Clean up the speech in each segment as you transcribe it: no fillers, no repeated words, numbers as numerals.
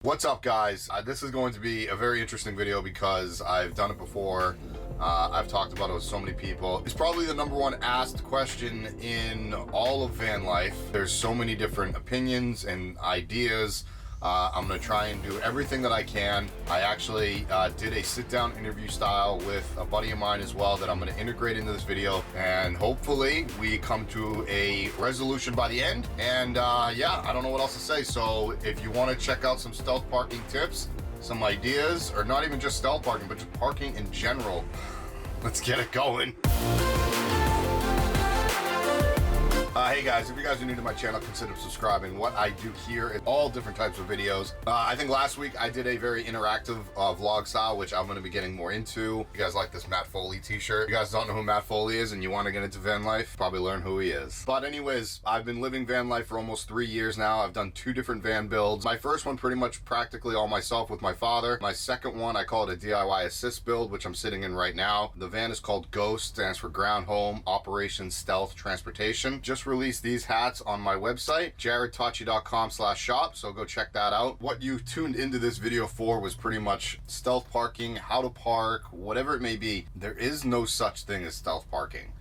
What's up, guys? This is going to be a very interesting video because I've done it before. I've talked about it with so many people. It's probably the #1 asked question in all of van life. There's so many different opinions and ideas. I'm gonna try and do everything that I can. I actually did a sit-down interview style with a buddy of mine as well that I'm gonna integrate into this video, and hopefully we come to a resolution by the end. And yeah, I don't know what else to say. So if you want to check out some stealth parking tips, some ideas, or not even just stealth parking, but just parking in general, let's get it going. Hey guys, if you guys are new to my channel, consider subscribing. What I do here is all different types of videos. I think last week I did a very interactive vlog style, which I'm going to be getting more into. You guys like this Matt Foley t-shirt? You guys don't know who Matt Foley is and you want to get into van life, probably learn who he is. But anyways, I've been living van life for almost 3 years now. I've done 2 different van builds. My first one pretty much practically all myself with my father. My second one, I call it a DIY assist build, which I'm sitting in right now. The van is called GHOST, stands for Ground Home Operation Stealth Transportation. Just released these hats on my website, jarrodtocci.com/shop, so go check that out. What you tuned into this video for was pretty much stealth parking, how to park, whatever it may be. There is no such thing as stealth parking.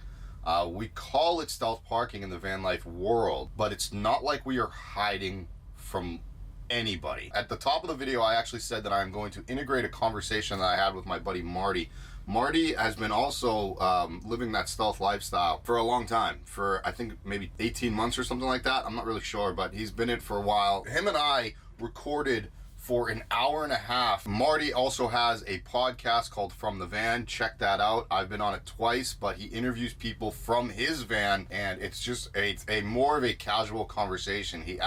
We call it stealth parking in the van life world, but it's not like we are hiding from anybody. At the top of the video, I actually said that I'm going to integrate a conversation that I had with my buddy Marty. Marty has been also living that stealth lifestyle for a long time, for I think maybe 18 months or something like that. I'm not really sure, but he's been in it for a while. Him and I recorded for an hour and a half. Marty also has a podcast called From the Van. Check that out. I've been on it twice, but he interviews people from his van, and it's just a more of a casual conversation. He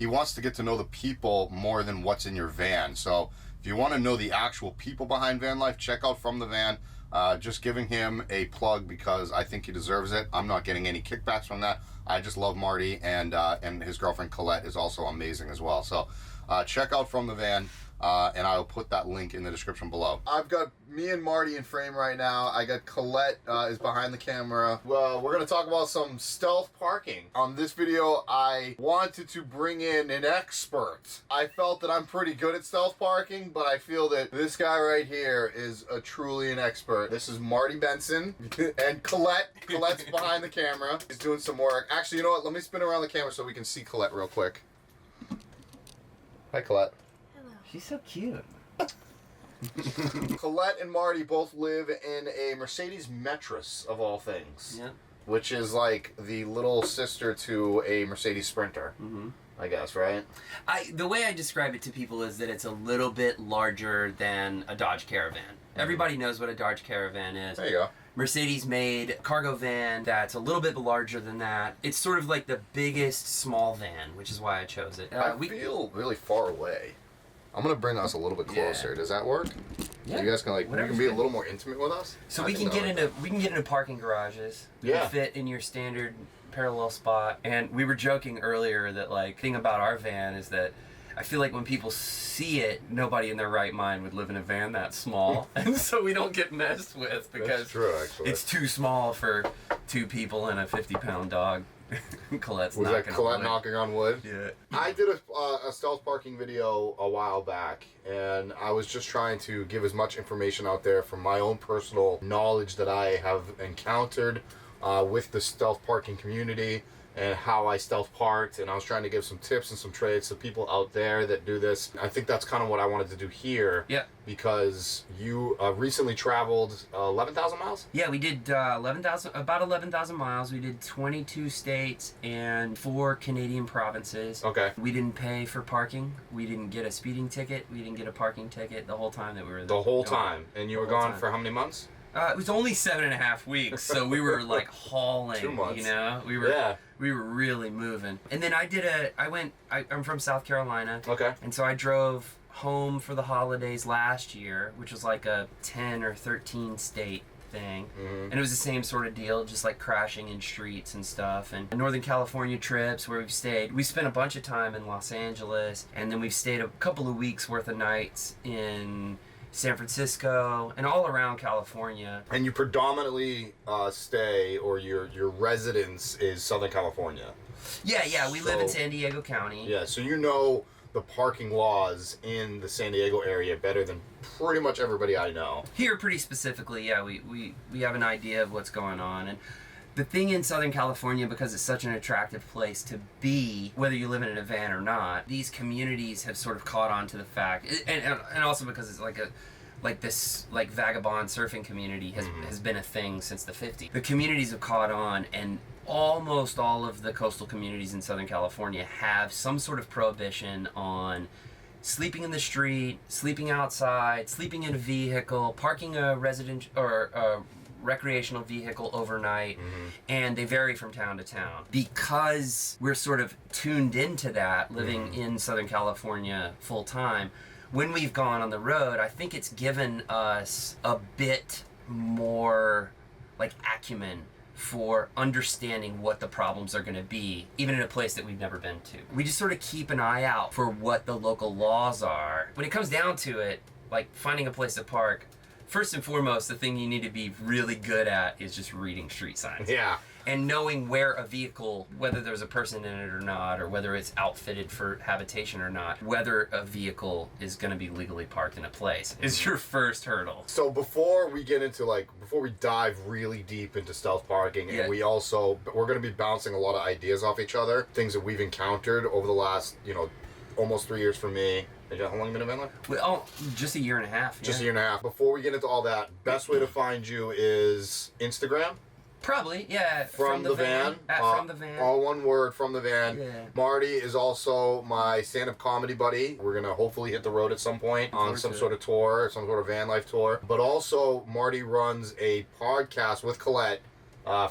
wants to get to know the people more than what's in your van. So if you want to know the actual people behind van life, check out From the Van. Just giving him a plug because I think he deserves it. I'm not getting any kickbacks from that. I just love Marty, and his girlfriend Colette is also amazing as well. So check out From the Van. And I'll put that link in the description below. I've got me and Marty in frame right now. I got Colette is behind the camera. Well, we're gonna talk about some stealth parking. On this video, I wanted to bring in an expert. I felt that I'm pretty good at stealth parking, but I feel that this guy right here is truly an expert. This is Marty Benson and Colette. Colette's behind the camera. He's doing some work. Actually, you know what? Let me spin around the camera so we can see Colette real quick. Hi, Colette. She's so cute. Colette and Marty both live in a Mercedes Metris, of all things. Yeah. Which is like the little sister to a Mercedes Sprinter, I guess, right? The way I describe it to people is that it's a little bit larger than a Dodge Caravan. Everybody knows what a Dodge Caravan is. There you go. Mercedes made a cargo van that's a little bit larger than that. It's sort of like the biggest small van, which is why I chose it. I feel really far away. I'm gonna bring us a little bit closer. Yeah. Does that work? Yeah. So you guys can you can be a little more intimate with us. So we can get into parking garages. We can fit in your standard parallel spot. And we were joking earlier that the thing about our van is that I feel like when people see it, nobody in their right mind would live in a van that small, and so we don't get messed with because that's true, actually. It's too small for 2 people and a 50-pound dog. Colette's was that Colette knocking on wood? Yeah. I did a stealth parking video a while back, and I was just trying to give as much information out there from my own personal knowledge that I have encountered with the stealth parking community and how I stealth parked, and I was trying to give some tips and some trades to people out there that do this. I think that's kind of what I wanted to do here. Yeah. Because you recently traveled 11,000 miles? Yeah, we did about 11,000 miles. We did 22 states and 4 Canadian provinces. Okay. We didn't pay for parking. We didn't get a speeding ticket. We didn't get a parking ticket the whole time that we were there. The whole time? And you were gone for how many months? It was only 7.5 weeks, so we were hauling. 2 months. You know, we were really moving. And then I'm from South Carolina. Okay. And so I drove home for the holidays last year, which was like a 10 or 13 state thing. And it was the same sort of deal, just crashing in streets and stuff. And Northern California trips where we've stayed. We spent a bunch of time in Los Angeles, and then we've stayed a couple of weeks worth of nights in San Francisco, and all around California. And you predominantly stay, or your residence is Southern California? Yeah, we live in San Diego County. Yeah, so you know the parking laws in the San Diego area better than pretty much everybody I know. Here, pretty specifically, yeah, we have an idea of what's going on. And the thing in Southern California, because it's such an attractive place to be, whether you live in a van or not, these communities have sort of caught on to the fact, and also because it's this vagabond surfing community has been a thing since the 50s. The communities have caught on, and almost all of the coastal communities in Southern California have some sort of prohibition on sleeping in the street, sleeping outside, sleeping in a vehicle, parking a residential or a recreational vehicle overnight, and they vary from town to town. Because we're sort of tuned into that, living in Southern California full time, when we've gone on the road, I think it's given us a bit more acumen for understanding what the problems are going to be, even in a place that we've never been to. We just sort of keep an eye out for what the local laws are. When it comes down to it, finding a place to park, first and foremost, the thing you need to be really good at is just reading street signs. Yeah. And knowing where a vehicle, whether there's a person in it or not, or whether it's outfitted for habitation or not, whether a vehicle is going to be legally parked in a place is your first hurdle. So before we get into before we dive really deep into stealth parking, and we're going to be bouncing a lot of ideas off each other, things that we've encountered over the last, almost 3 years for me. How long have you been a van life? Just a year and a half. Just a year and a half. Before we get into all that, best way to find you is Instagram? Probably, yeah. From the van. From the van. All one word, From the Van. Yeah. Marty is also my stand-up comedy buddy. We're going to hopefully hit the road at some point on some sort of tour, some sort of van life tour. But also, Marty runs a podcast with Colette,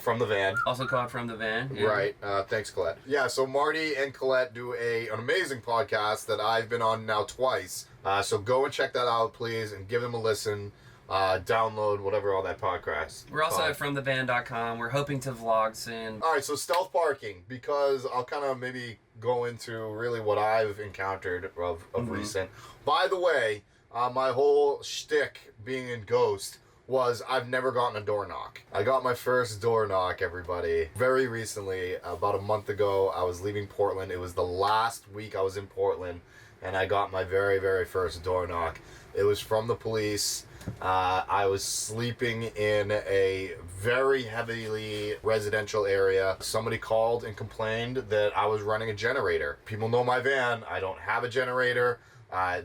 From the Van. Also called From the Van. Yeah. Right. Thanks, Colette. Yeah, so Marty and Colette do an amazing podcast that I've been on now twice. So go and check that out, please, and give them a listen. Download whatever all that podcast. We're also at FromTheVan.com. We're hoping to vlog soon. All right, so stealth parking, because I'll kind of maybe go into really what I've encountered of recent. By the way, my whole shtick being in Ghost was I've never gotten a door knock. I got my first door knock, everybody, very recently. About a month ago, I was leaving Portland. It was the last week I was in Portland, and I got my very, very first door knock. It was from the police. I was sleeping in a very heavily residential area. Somebody called and complained that I was running a generator. People know my van. I don't have a generator.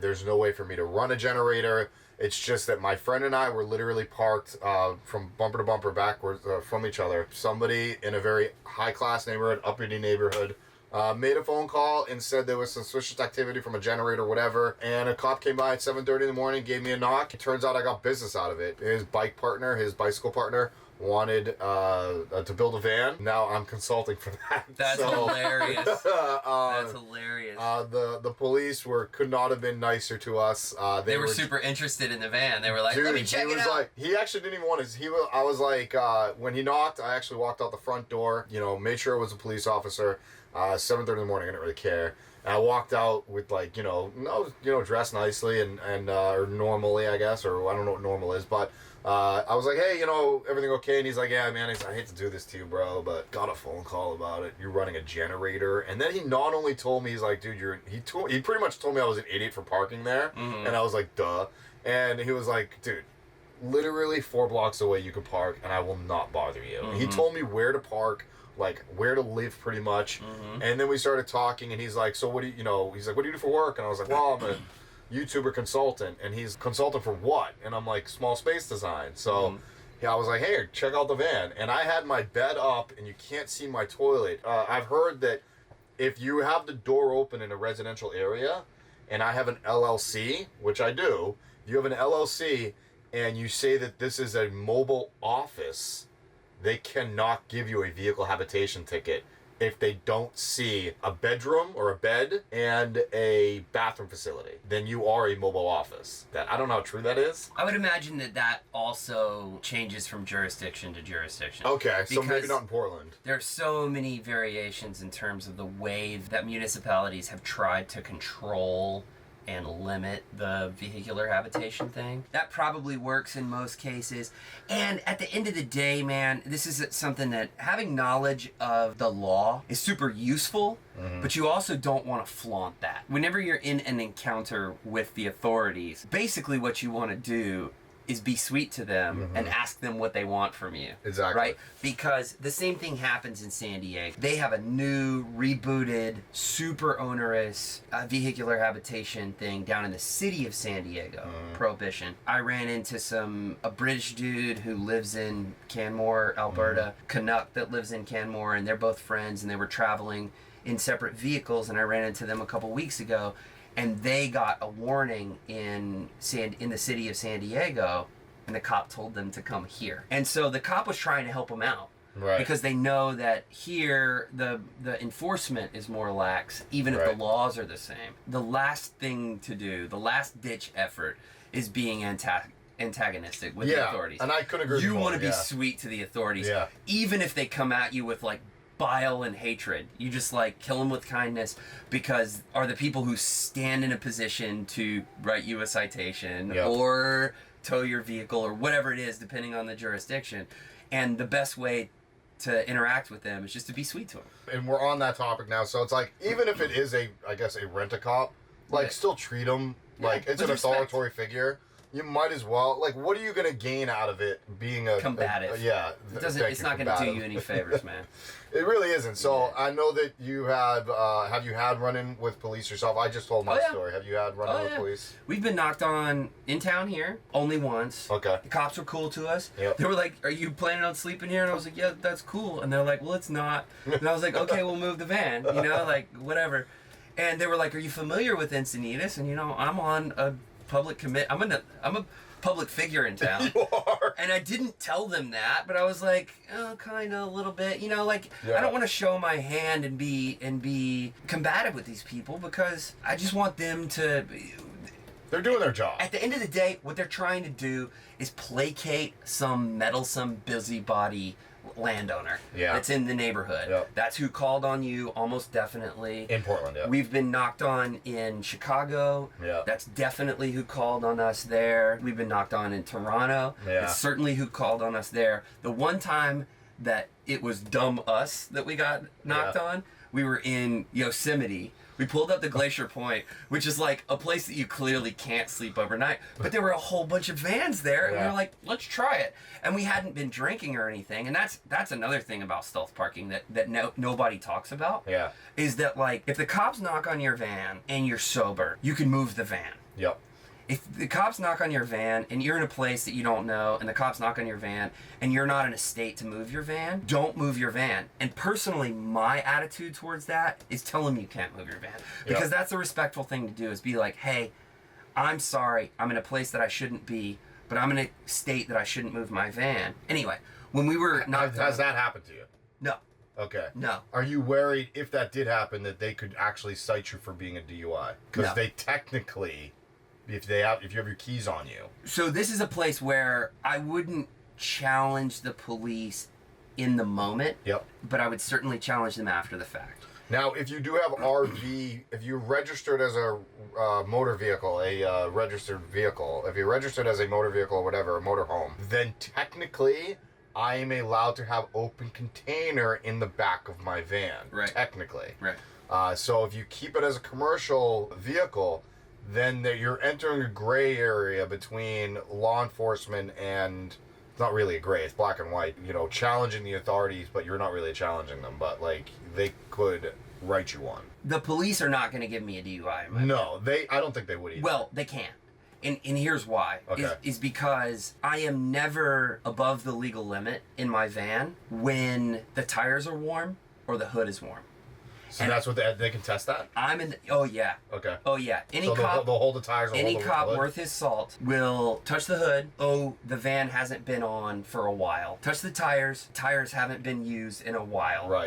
There's no way for me to run a generator. It's just that my friend and I were literally parked from bumper to bumper backwards from each other. Somebody in a very high-class neighborhood, uppity neighborhood, made a phone call and said there was suspicious activity from a generator or whatever, and a cop came by at 7:30 in the morning, gave me a knock. It turns out I got business out of it. His bicycle partner, wanted to build a van. Now I'm consulting for that. That's hilarious. That's hilarious. The police could not have been nicer to us. They were super interested in the van. They were like, let me check it out. He actually didn't even want his. I was like, when he knocked, I actually walked out the front door. Made sure it was a police officer. 7:30 in the morning, I didn't really care. And I walked out with dressed nicely and or normally, I guess, or I don't know what normal is, but I was like, hey, everything okay? And he's like, yeah, man, I hate to do this to you, bro, but got a phone call about it. You're running a generator. And then he not only told me, he's like, dude, he pretty much told me I was an idiot for parking there. Mm-hmm. And I was like, duh. And he was like, dude, literally 4 blocks away you could park and I will not bother you. Mm-hmm. He told me where to park, where to live pretty much. Mm-hmm. And then we started talking and he's like, so what do he's like, what do you do for work? And I was like, well, I'm a YouTuber consultant. And he's consultant for what? And I'm like, small space design. So I was like, hey, check out the van. And I had my bed up and you can't see my toilet. I've heard that if you have the door open in a residential area, and I have an LLC, which I do, if you have an LLC and you say that this is a mobile office, they cannot give you a vehicle habitation ticket if they don't see a bedroom or a bed and a bathroom facility. Then you are a mobile office. I don't know how true that is. I would imagine that also changes from jurisdiction to jurisdiction. Okay, so maybe not in Portland. There are so many variations in terms of the way that municipalities have tried to control and limit the vehicular habitation thing. That probably works in most cases. And at the end of the day, man, this is something that having knowledge of the law is super useful, but you also don't want to flaunt that. Whenever you're in an encounter with the authorities, basically what you want to do is be sweet to them and ask them what they want from you. Exactly. Right? Because the same thing happens in San Diego. They have a new, rebooted, super onerous vehicular habitation thing down in the city of San Diego, Prohibition. I ran into a British dude who lives in Canmore, Alberta, Canuck that lives in Canmore, and they're both friends, and they were traveling in separate vehicles, and I ran into them a couple weeks ago. And they got a warning in the city of San Diego, and the cop told them to come here. And so the cop was trying to help them out, Right. because they know that here the enforcement is more lax, even if the laws are the same. The last thing to do, the last ditch effort, is being antagonistic with the authorities. And I couldn't agree You more. want to be sweet to the authorities, even if they come at you with like bile and hatred. You just like kill them with kindness, because are the people who stand in a position to write you a citation or tow your vehicle or whatever it is, depending on the jurisdiction. And the best way to interact with them is just to be sweet to them. And we're on that topic now, so it's like, even if it is a rent-a-cop, like, still treat them like it's an authoritative figure. You might as well, like, what are you going to gain out of it being a... combative. It's not going to do you any favors, man. It really isn't. So I know that you have you had run-in with police yourself? I just told my story. Have you had run-in with police? We've been knocked on in town here, only once. Okay. The cops were cool to us. Yep. They were like, "Are you planning on sleeping here?" And I was like, "Yeah, that's cool." And they're like, "Well, it's not." And I was like, "Okay, we'll move the van, you know, like, whatever." And they were like, "Are you familiar with Encinitas?" And, you know, I'm on a public I'm a public figure in town. You are. And I didn't tell them that, but I was like, oh, kind of a little bit, you know, like, I don't want to show my hand and be combative with these people, because I just want them to... They're doing their job. At the end of the day, what they're trying to do is placate some meddlesome busybody landowner that's in the neighborhood. That's who called on you, almost definitely. In Portland, We've been knocked on in Chicago. That's definitely who called on us there. We've been knocked on in Toronto. It's certainly who called on us there. The one time that it was dumb us that we got knocked on, we were in Yosemite. We pulled up the Glacier Point, which is like a place that you clearly can't sleep overnight. But there were a whole bunch of vans there, and we were like, let's try it. And we hadn't been drinking or anything. And that's another thing about stealth parking that nobody talks about. Is that, like, if the cops knock on your van and you're sober, you can move the van. If the cops knock on your van and you're in a place that you don't know, and the cops knock on your van and you're not in a state to move your van, don't move your van. And personally, my attitude towards that is tell them you can't move your van. Because that's a respectful thing to do, is be like, hey, I'm sorry, I'm in a place that I shouldn't be, but I'm in a state that I shouldn't move my van. Anyway, when we were knocked on... Has that happened to you? No. Okay. No. Are you worried, if that did happen, that they could actually cite you for being a DUI? Because they technically... If you have your keys on you. So this is a place where I wouldn't challenge the police in the moment. But I would certainly challenge them after the fact. Now, if you do have RV, if you're registered as a motor vehicle, registered vehicle, if you're registered as a motor vehicle or whatever, a motor home, then technically I am allowed to have open container in the back of my van. Technically. So if you keep it as a commercial vehicle, then you're entering a gray area between law enforcement and, it's not really a gray, it's black and white, you know, challenging the authorities, but you're not really challenging them, but, like, they could write you one. The police are not going to give me a DUI. No, I don't think they would either. Well, they can. And here's why. Is because I am never above the legal limit in my van when the tires are warm or the hood is warm. So that's what they can test that? Oh yeah. Okay. Oh yeah. Any cop, they'll hold the tires. Any cop worth his salt will touch the hood. Oh, the van hasn't been on for a while. Touch the tires. Tires haven't been used in a while.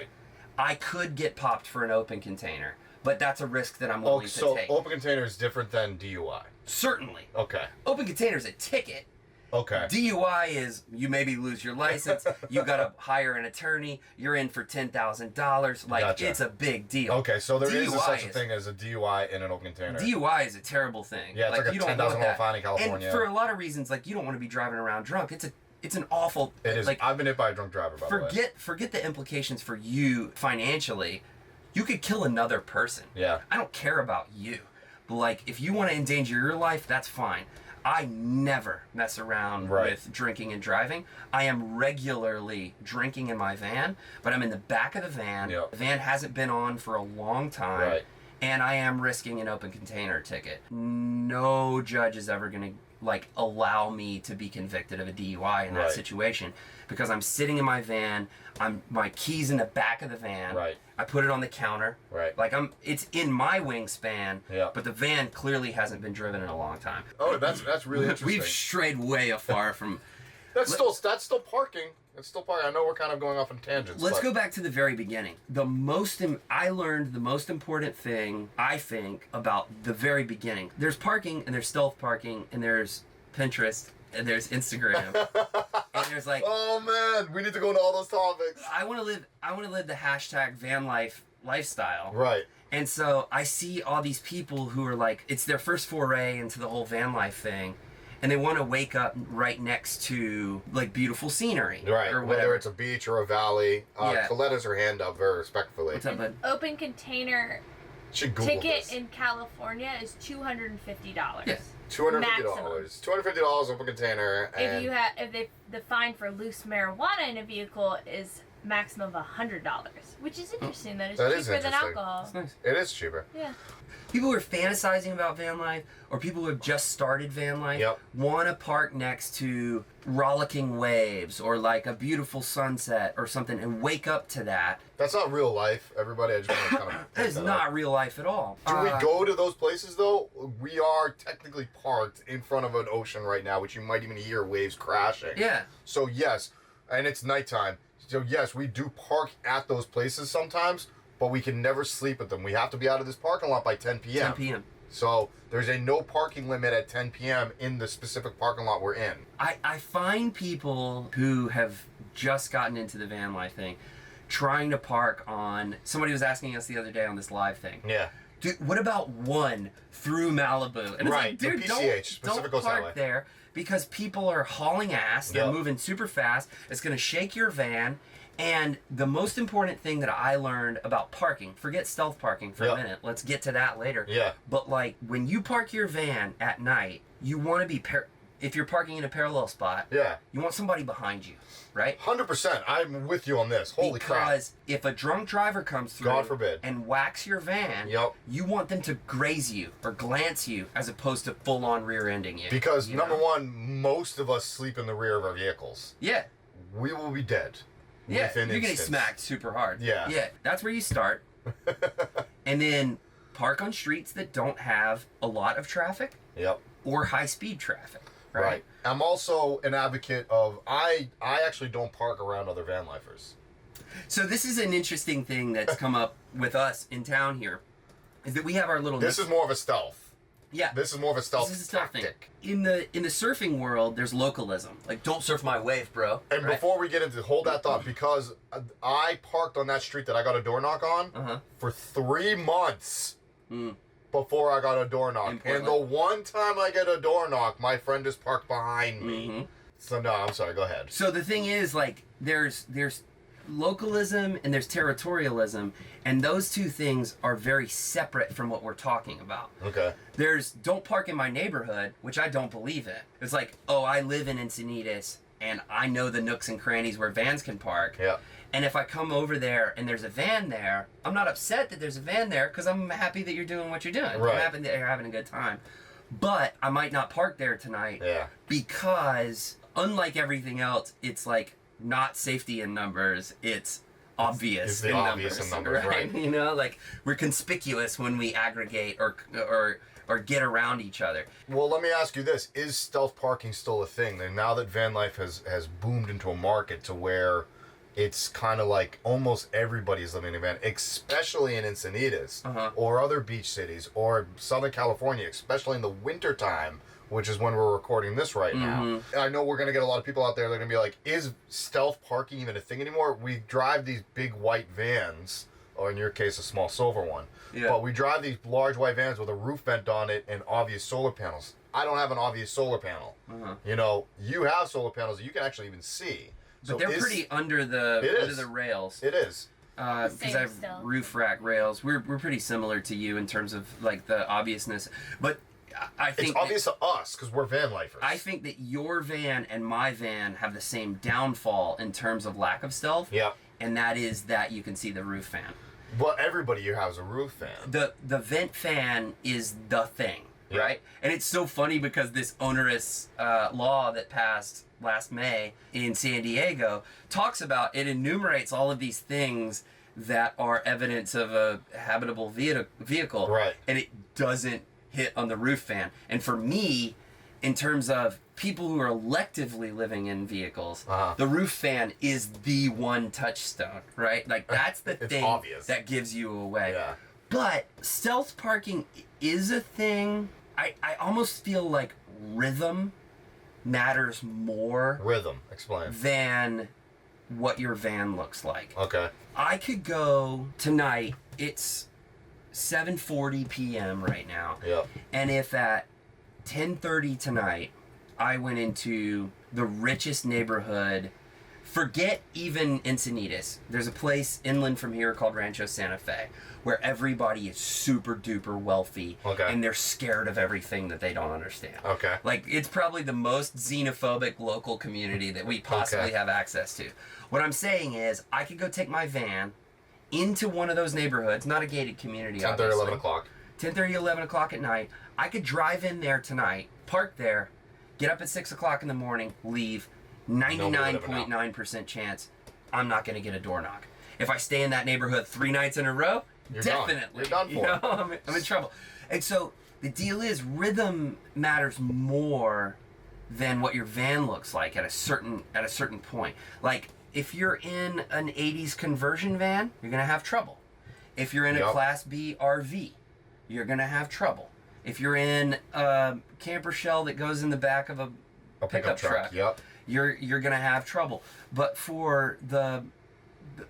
I could get popped for an open container, but that's a risk that I'm willing to take. So open container is different than DUI? Certainly. Okay. Open container is a ticket. Okay. DUI is you maybe lose your license, you gotta hire an attorney, you're in for $10,000. Like, Gotcha. It's a big deal. Okay, so there is DUI such a thing as a DUI in an open container. DUI is a terrible thing. Yeah, it's like a you don't $10,000 want that. fine in California. And for a lot of reasons, like, you don't want to be driving around drunk. It's an awful. It is. Like, I've been hit by a drunk driver, by the way. Forget the implications for you financially. You could kill another person. Yeah. I don't care about you. But, like, if you want to endanger your life, that's fine. I never mess around with drinking and driving. I am regularly drinking in my van, but I'm in the back of the van. Yep. The van hasn't been on for a long time. Right. And I am risking an open container ticket. No judge is ever going to allow me to be convicted of a DUI in that situation, because I'm sitting in my van. My keys in the back of the van. Right. I put it on the counter. Right. It's in my wingspan. Yeah. But the van clearly hasn't been driven in a long time. Oh, that's really interesting. We've strayed way afar from. That's still parking. It's still parking. I know we're kind of going off on tangents. Let's go back to the very beginning. I learned the most important thing, I think, about the very beginning. There's parking, and there's stealth parking, and there's Pinterest, and there's Instagram, and there's like. Oh man, we need to go into all those topics. I want to live the hashtag van life lifestyle. Right. And so I see all these people who are like, it's their first foray into the whole van life thing. And they want to wake up right next to, like, beautiful scenery. Right, Or whether whatever. it's a beach or a valley. Yeah. Colette has her hand up very respectfully. What's up, bud? Open container Should Google ticket this. in California is $250. Yeah. $250. Maximum. $250 open container. And If the fine for loose marijuana in a vehicle is maximum of $100, which is interesting. That is That is cheaper than interesting. alcohol. That's nice. it is cheaper. Yeah. People who are fantasizing about van life, or people who have just started van life, Yep. want to park next to rollicking waves or like a beautiful sunset or something and wake up to that. That's not real life, everybody. I just want to kind of. That is not real life at all. Do we go to those places though? We are technically parked in front of an ocean right now, which you might even hear waves crashing. Yeah. So yes, and it's nighttime. So yes, we do park at those places sometimes, but we can never sleep at them. We have to be out of this parking lot by 10 p.m. 10 p.m. So there's a no parking limit at 10 p.m. in the specific parking lot we're in. I find people who have just gotten into the van life thing trying to park on. Somebody was asking us the other day on this live thing. Yeah. Dude, what about one through Malibu? And it's Right, like, dude, the PCH, don't Pacific Coast park Highway. there because people are hauling ass. They're Yep. moving super fast. It's going to shake your van. And the most important thing that I learned about parking, forget stealth parking for Yep. a minute. Let's get to that later. Yeah. But like when you park your van at night, you want to be if you're parking in a parallel spot, Yeah. you want somebody behind you, right? 100%. I'm with you on this. Holy crap. Because if a drunk driver comes through God forbid. and whacks your van, Yep. you want them to graze you or glance you as opposed to full-on rear-ending you. Because you number know? one, most of us sleep in the rear of our vehicles. Yeah. We will be dead. Yeah, within you're getting instance. smacked super hard. Yeah. Yeah, that's where you start. And then park on streets that don't have a lot of traffic Yep. or high-speed traffic, right? I'm also an advocate of, I actually don't park around other van lifers. So this is an interesting thing that's come up with us in town here, is that we have our little... This is more of a stealth. Yeah. This is more of a stealth This is a stealth thing. tactic. In the surfing world, there's localism. Like, don't surf my wave, bro. And right? before we get into, hold that thought, because I parked on that street that I got a door knock on Uh-huh. for 3 months Mm. before I got a door knock. In And Portland? the one time I get a door knock, my friend is parked behind me. Mhm. So no, I'm sorry, go ahead. So the thing is, like, there's localism and there's territorialism, and those two things are very separate from what we're talking about. Okay. There's don't park in my neighborhood, which I don't believe in. It's like, oh, I live in Encinitas, and I know the nooks and crannies where vans can park. Yeah. And if I come over there and there's a van there, I'm not upset that there's a van there because I'm happy that you're doing what you're doing. Right. I'm happy that you're having a good time. But I might not park there tonight Yeah. because, unlike everything else, it's like not safety in numbers. It's obvious It's the in obvious numbers, in numbers, right. You know, like we're conspicuous when we aggregate or get around each other. Well, let me ask you this. Is stealth parking still a thing? And now that van life has boomed into a market to where it's kind of like almost everybody's living in a van, especially in Encinitas Uh-huh. or other beach cities or Southern California, especially in the wintertime which is when we're recording this right now. I know we're going to get a lot of people out there that are going to be like, is stealth parking even a thing anymore? We drive these big white vans, or in your case, a small silver one. Yeah. But we drive these large white vans with a roof vent on it and obvious solar panels. I don't have an obvious solar panel. You know, you have solar panels that you can actually even see. But they're pretty under the rails. It is. Because I have roof rack rails. We're pretty similar to you in terms of like the obviousness. But I think it's obvious to us because we're van lifers. I think that your van and my van have the same downfall in terms of lack of stealth. Yeah. And that is that you can see the roof fan. Well, everybody here has a roof fan. The vent fan is the thing, right? And it's so funny because this onerous law that passed last May in San Diego talks about, it enumerates all of these things that are evidence of a habitable vehicle. Right. And it doesn't hit on the roof fan. And for me, in terms of people who are electively living in vehicles, the roof fan is the one touchstone, right? Like that's the thing obvious. That gives you away. Yeah. But stealth parking is a thing. I almost feel like rhythm matters more. Rhythm, explain. Than what your van looks like. Okay. I could go tonight. It's 7:40 p.m. right now. Yep. And if at 10:30 tonight I went into the richest neighborhood, forget even Encinitas. There's a place inland from here called Rancho Santa Fe where everybody is super duper wealthy. Okay. And they're scared of everything that they don't understand. Okay. Like it's probably the most xenophobic local community that we possibly have access to. What I'm saying is I could go take my van into one of those neighborhoods, not a gated community, 10:30, obviously. 11 o'clock. 10:30, 11 o'clock at night. I could drive in there tonight, park there, get up at 6 o'clock in the morning, leave. 99.9% chance I'm not going to get a door knock. If I stay in that neighborhood 3 nights in a row, You're definitely. done. You're done for. I'm in trouble. And so the deal is rhythm matters more than what your van looks like at a certain point. Like if you're in an 80s conversion van, you're going to have trouble. If you're in a Class B RV, you're going to have trouble. If you're in a camper shell that goes in the back of a pickup truck, you're going to have trouble. But for the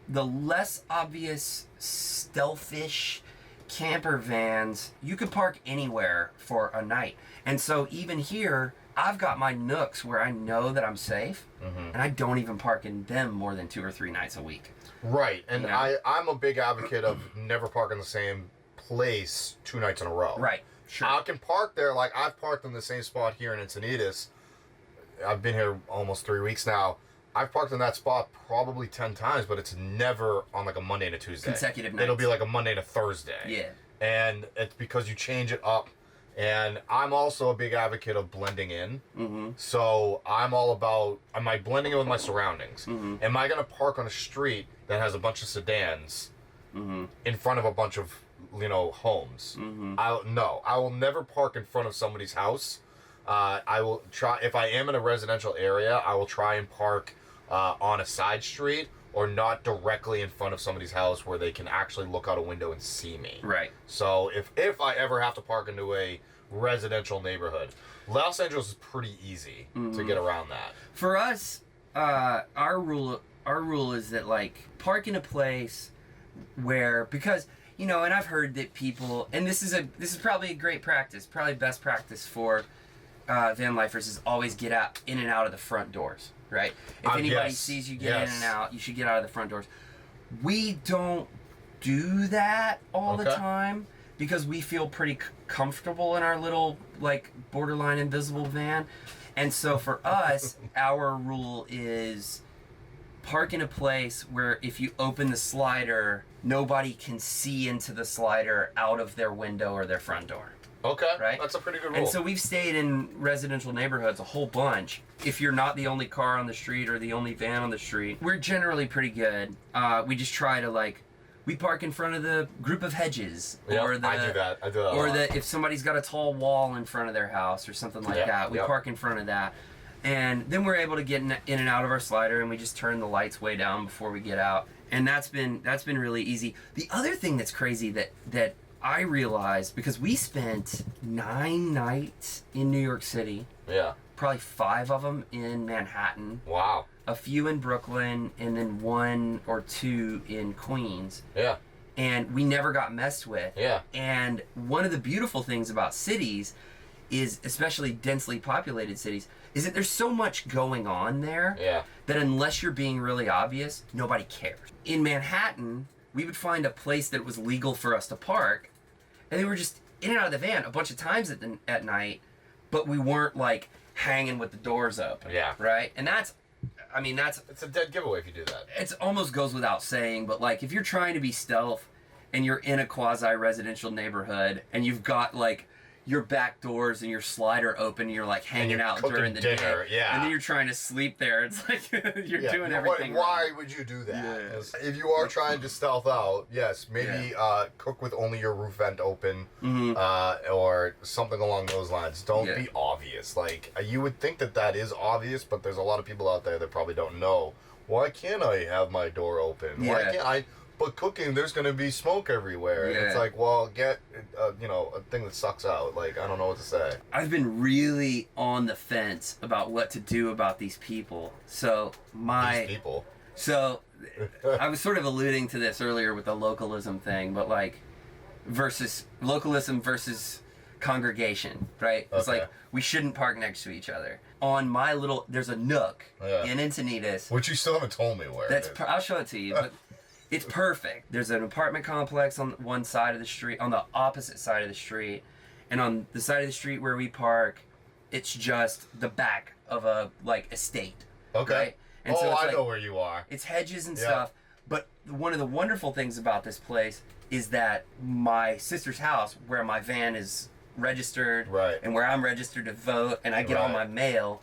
less obvious stealthish camper vans, you could park anywhere for a night. And so even here, I've got my nooks where I know that I'm safe, and I don't even park in them more than 2 or 3 nights a week. Right, and I'm a big advocate of never parking the same place 2 nights in a row. Right, sure. I can park there, like I've parked in the same spot here in Encinitas. I've been here almost 3 weeks now. I've parked in that spot probably 10 times, but it's never on like a Monday and a Tuesday. Consecutive nights. It'll be like a Monday and a Thursday. Yeah. And it's because you change it up. And I'm also a big advocate of blending in. So I'm all about, am I blending in with my surroundings? Am I going to park on a street that has a bunch of sedans in front of a bunch of, homes? No, I will never park in front of somebody's house. I will try, if I am in a residential area, I will try and park on a side street or not directly in front of somebody's house where they can actually look out a window and see me. Right. So if I ever have to park into a residential neighborhood, Los Angeles is pretty easy to get around that. For us, our rule is that like park in a place where, because and I've heard that people, and this is probably a great practice, probably best practice for van lifers is always get out in and out of the front doors. Right? If anybody sees you get in and out, you should get out of the front doors. We don't do that all the time because we feel pretty comfortable in our little, like, borderline invisible van. And so for us, our rule is park in a place where if you open the slider, nobody can see into the slider out of their window or their front door. Okay, right? That's a pretty good rule. And so we've stayed in residential neighborhoods a whole bunch. If you're not the only car on the street or the only van on the street, we're generally pretty good. We just try to we park in front of the group of hedges. Or I do that. Or if somebody's got a tall wall in front of their house or something like that, we park in front of that. And then we're able to get in and out of our slider, and we just turn the lights way down before we get out. And that's been really easy. The other thing that's crazy that I realized, because we spent 9 nights in New York City, Yeah. probably 5 of them in Manhattan, Wow. a few in Brooklyn, and then 1 or 2 in Queens. Yeah. And we never got messed with. Yeah. And one of the beautiful things about cities is, especially densely populated cities, is that there's so much going on there Yeah. that unless you're being really obvious, nobody cares. In Manhattan, we would find a place that was legal for us to park, and they were just in and out of the van a bunch of times at night, but we weren't like hanging with the doors open. Yeah. Right? And that's It's a dead giveaway if you do that. it almost goes without saying, but like if you're trying to be stealth and you're in a quasi-residential neighborhood and you've got like your back doors and your slider open and you're like hanging out during the dinner, day, yeah. and then you're trying to sleep there, it's like you're doing everything Why wrong. would you do that? Yeah. If you are trying to stealth out, yes, maybe cook with only your roof vent open, or something along those lines. Don't be obvious. Like, you would think that is obvious, but there's a lot of people out there that probably don't know. Why can't I have my door open? Why can't I? But cooking, there's going to be smoke everywhere. And it's like, well, get, a thing that sucks out. Like, I don't know what to say. I've been really on the fence about what to do about these people. So These people. So I was sort of alluding to this earlier with the localism thing, but like localism versus congregation, right? It's like we shouldn't park next to each other. On my there's a nook in Encinitas. Which you still haven't told me where. I'll show it to you, but it's perfect. There's an apartment complex on one side of the street, on the opposite side of the street, and on the side of the street where we park, it's just the back of a like estate. Okay. Right? And so I it's know where you are. It's hedges and stuff. But one of the wonderful things about this place is that my sister's house, where my van is registered, and where I'm registered to vote, and I get all my mail,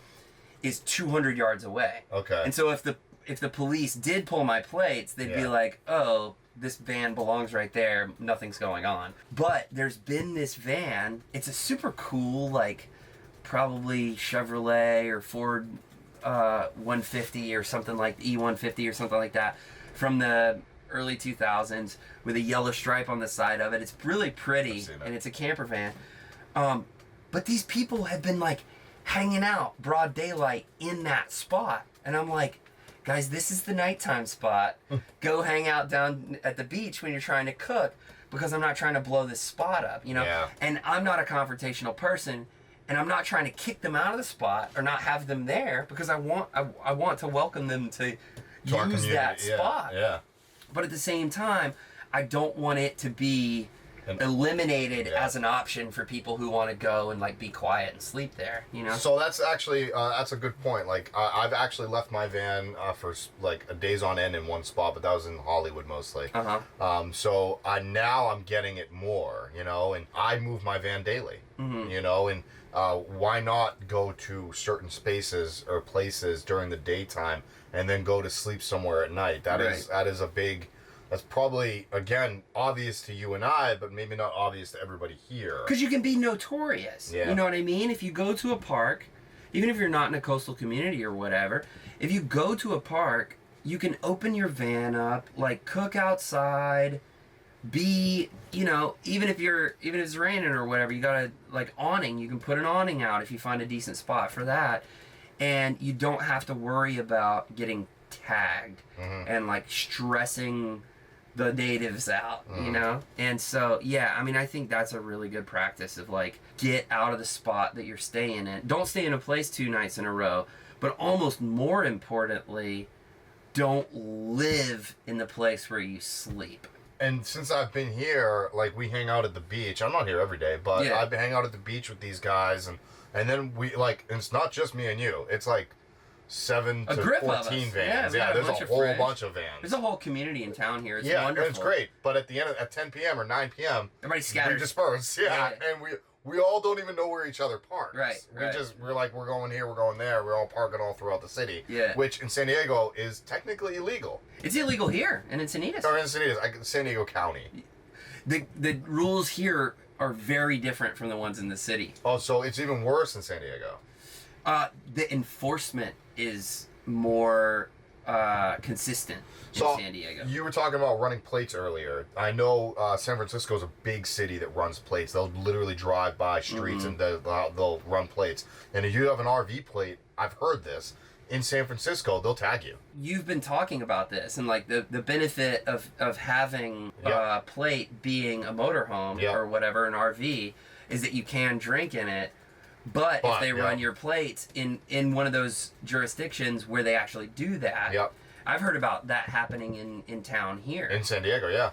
is 200 yards away. Okay. And so if the police did pull my plates, they'd be like, oh, this van belongs right there, nothing's going on. But there's been this van, it's a super cool, like, probably Chevrolet or Ford 150 or something like E150 or something like that from the early 2000s with a yellow stripe on the side of it. It's really pretty, and it's a camper van. But these people have been like hanging out broad daylight in that spot, and I'm like, guys, this is the nighttime spot. Go hang out down at the beach when you're trying to cook, because I'm not trying to blow this spot up, And I'm not a confrontational person, and I'm not trying to kick them out of the spot or not have them there, because I want to welcome them to use that spot. Yeah. But at the same time, I don't want it to be eliminated as an option for people who want to go and like be quiet and sleep there, So that's actually that's a good point. Like I've actually left my van for like a days on end in one spot, but that was in Hollywood mostly. So now I'm getting it more, and I move my van daily, and why not go to certain spaces or places during the daytime and then go to sleep somewhere at night? That is a big. That's probably, again, obvious to you and I, but maybe not obvious to everybody here. Because you can be notorious. You know what I mean? If you go to a park, even if you're not in a coastal community or whatever, if you go to a park, you can open your van up, like cook outside, even if it's raining or whatever, you got a like awning. You can put an awning out if you find a decent spot for that. And you don't have to worry about getting tagged and like stressing the natives out, And so, I think that's a really good practice of like, get out of the spot that you're staying in. Don't stay in a place 2 nights in a row, but almost more importantly, don't live in the place where you sleep. And since I've been here, like we hang out at the beach. I'm not here every day, but I hang out at the beach with these guys, and then we like, and it's not just me and you. It's like 7 to 14 vans. Yeah, there's a whole bunch of vans. There's a whole community in town here. It's wonderful. It's great. But at the end at 10 p.m. or 9 p.m., everybody scatters. We disperse. And we all don't even know where each other parks. Right. We're like, we're going here, we're going there. We're all parking all throughout the city. Yeah. Which in San Diego is technically illegal. It's illegal here in Encinitas. Or in Encinitas, San Diego County. The rules here are very different from the ones in the city. Oh, so it's even worse in San Diego. The enforcement is more consistent in So, San Diego. you were talking about running plates earlier. I know San Francisco is a big city that runs plates. They'll literally drive by streets and they'll run plates. And if you have an RV plate, I've heard this, in San Francisco, they'll tag you. You've been talking about this, and like the benefit of having a plate being a motorhome or whatever, an RV, is that you can drink in it. But if they run your plates in one of those jurisdictions where they actually do that, I've heard about that happening in town here. In San Diego, yeah.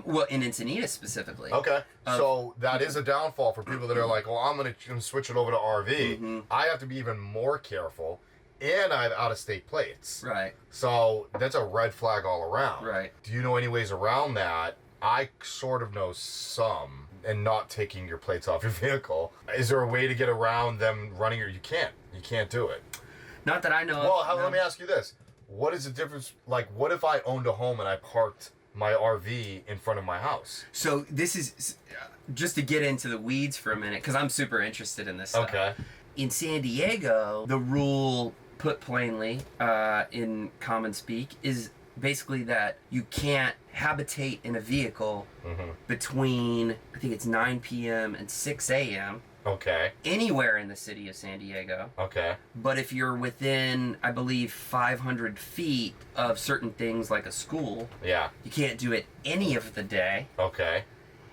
Well, in Encinitas specifically. Okay. So that is a downfall for people that are like, well, I'm going to switch it over to RV. I have to be even more careful, and I have out-of-state plates. Right. So that's a red flag all around. Right. Do you know any ways around that? I sort of know some, and not taking your plates off your vehicle. Is there a way to get around them running your... You can't do it. Not that I know Well, of. let me ask you this. What is the difference? Like, what if I owned a home and I parked my RV in front of my house? So this is just to get into the weeds for a minute, because I'm super interested in this stuff. Okay. In San Diego, the rule, put plainly, in common speak, is basically that you can't habitate in a vehicle between, I think it's 9 p.m. and 6 a.m. Okay. anywhere in the city of San Diego. Okay. But if you're within, I believe, 500 feet of certain things like a school, Yeah. you can't do it any of the day. Okay.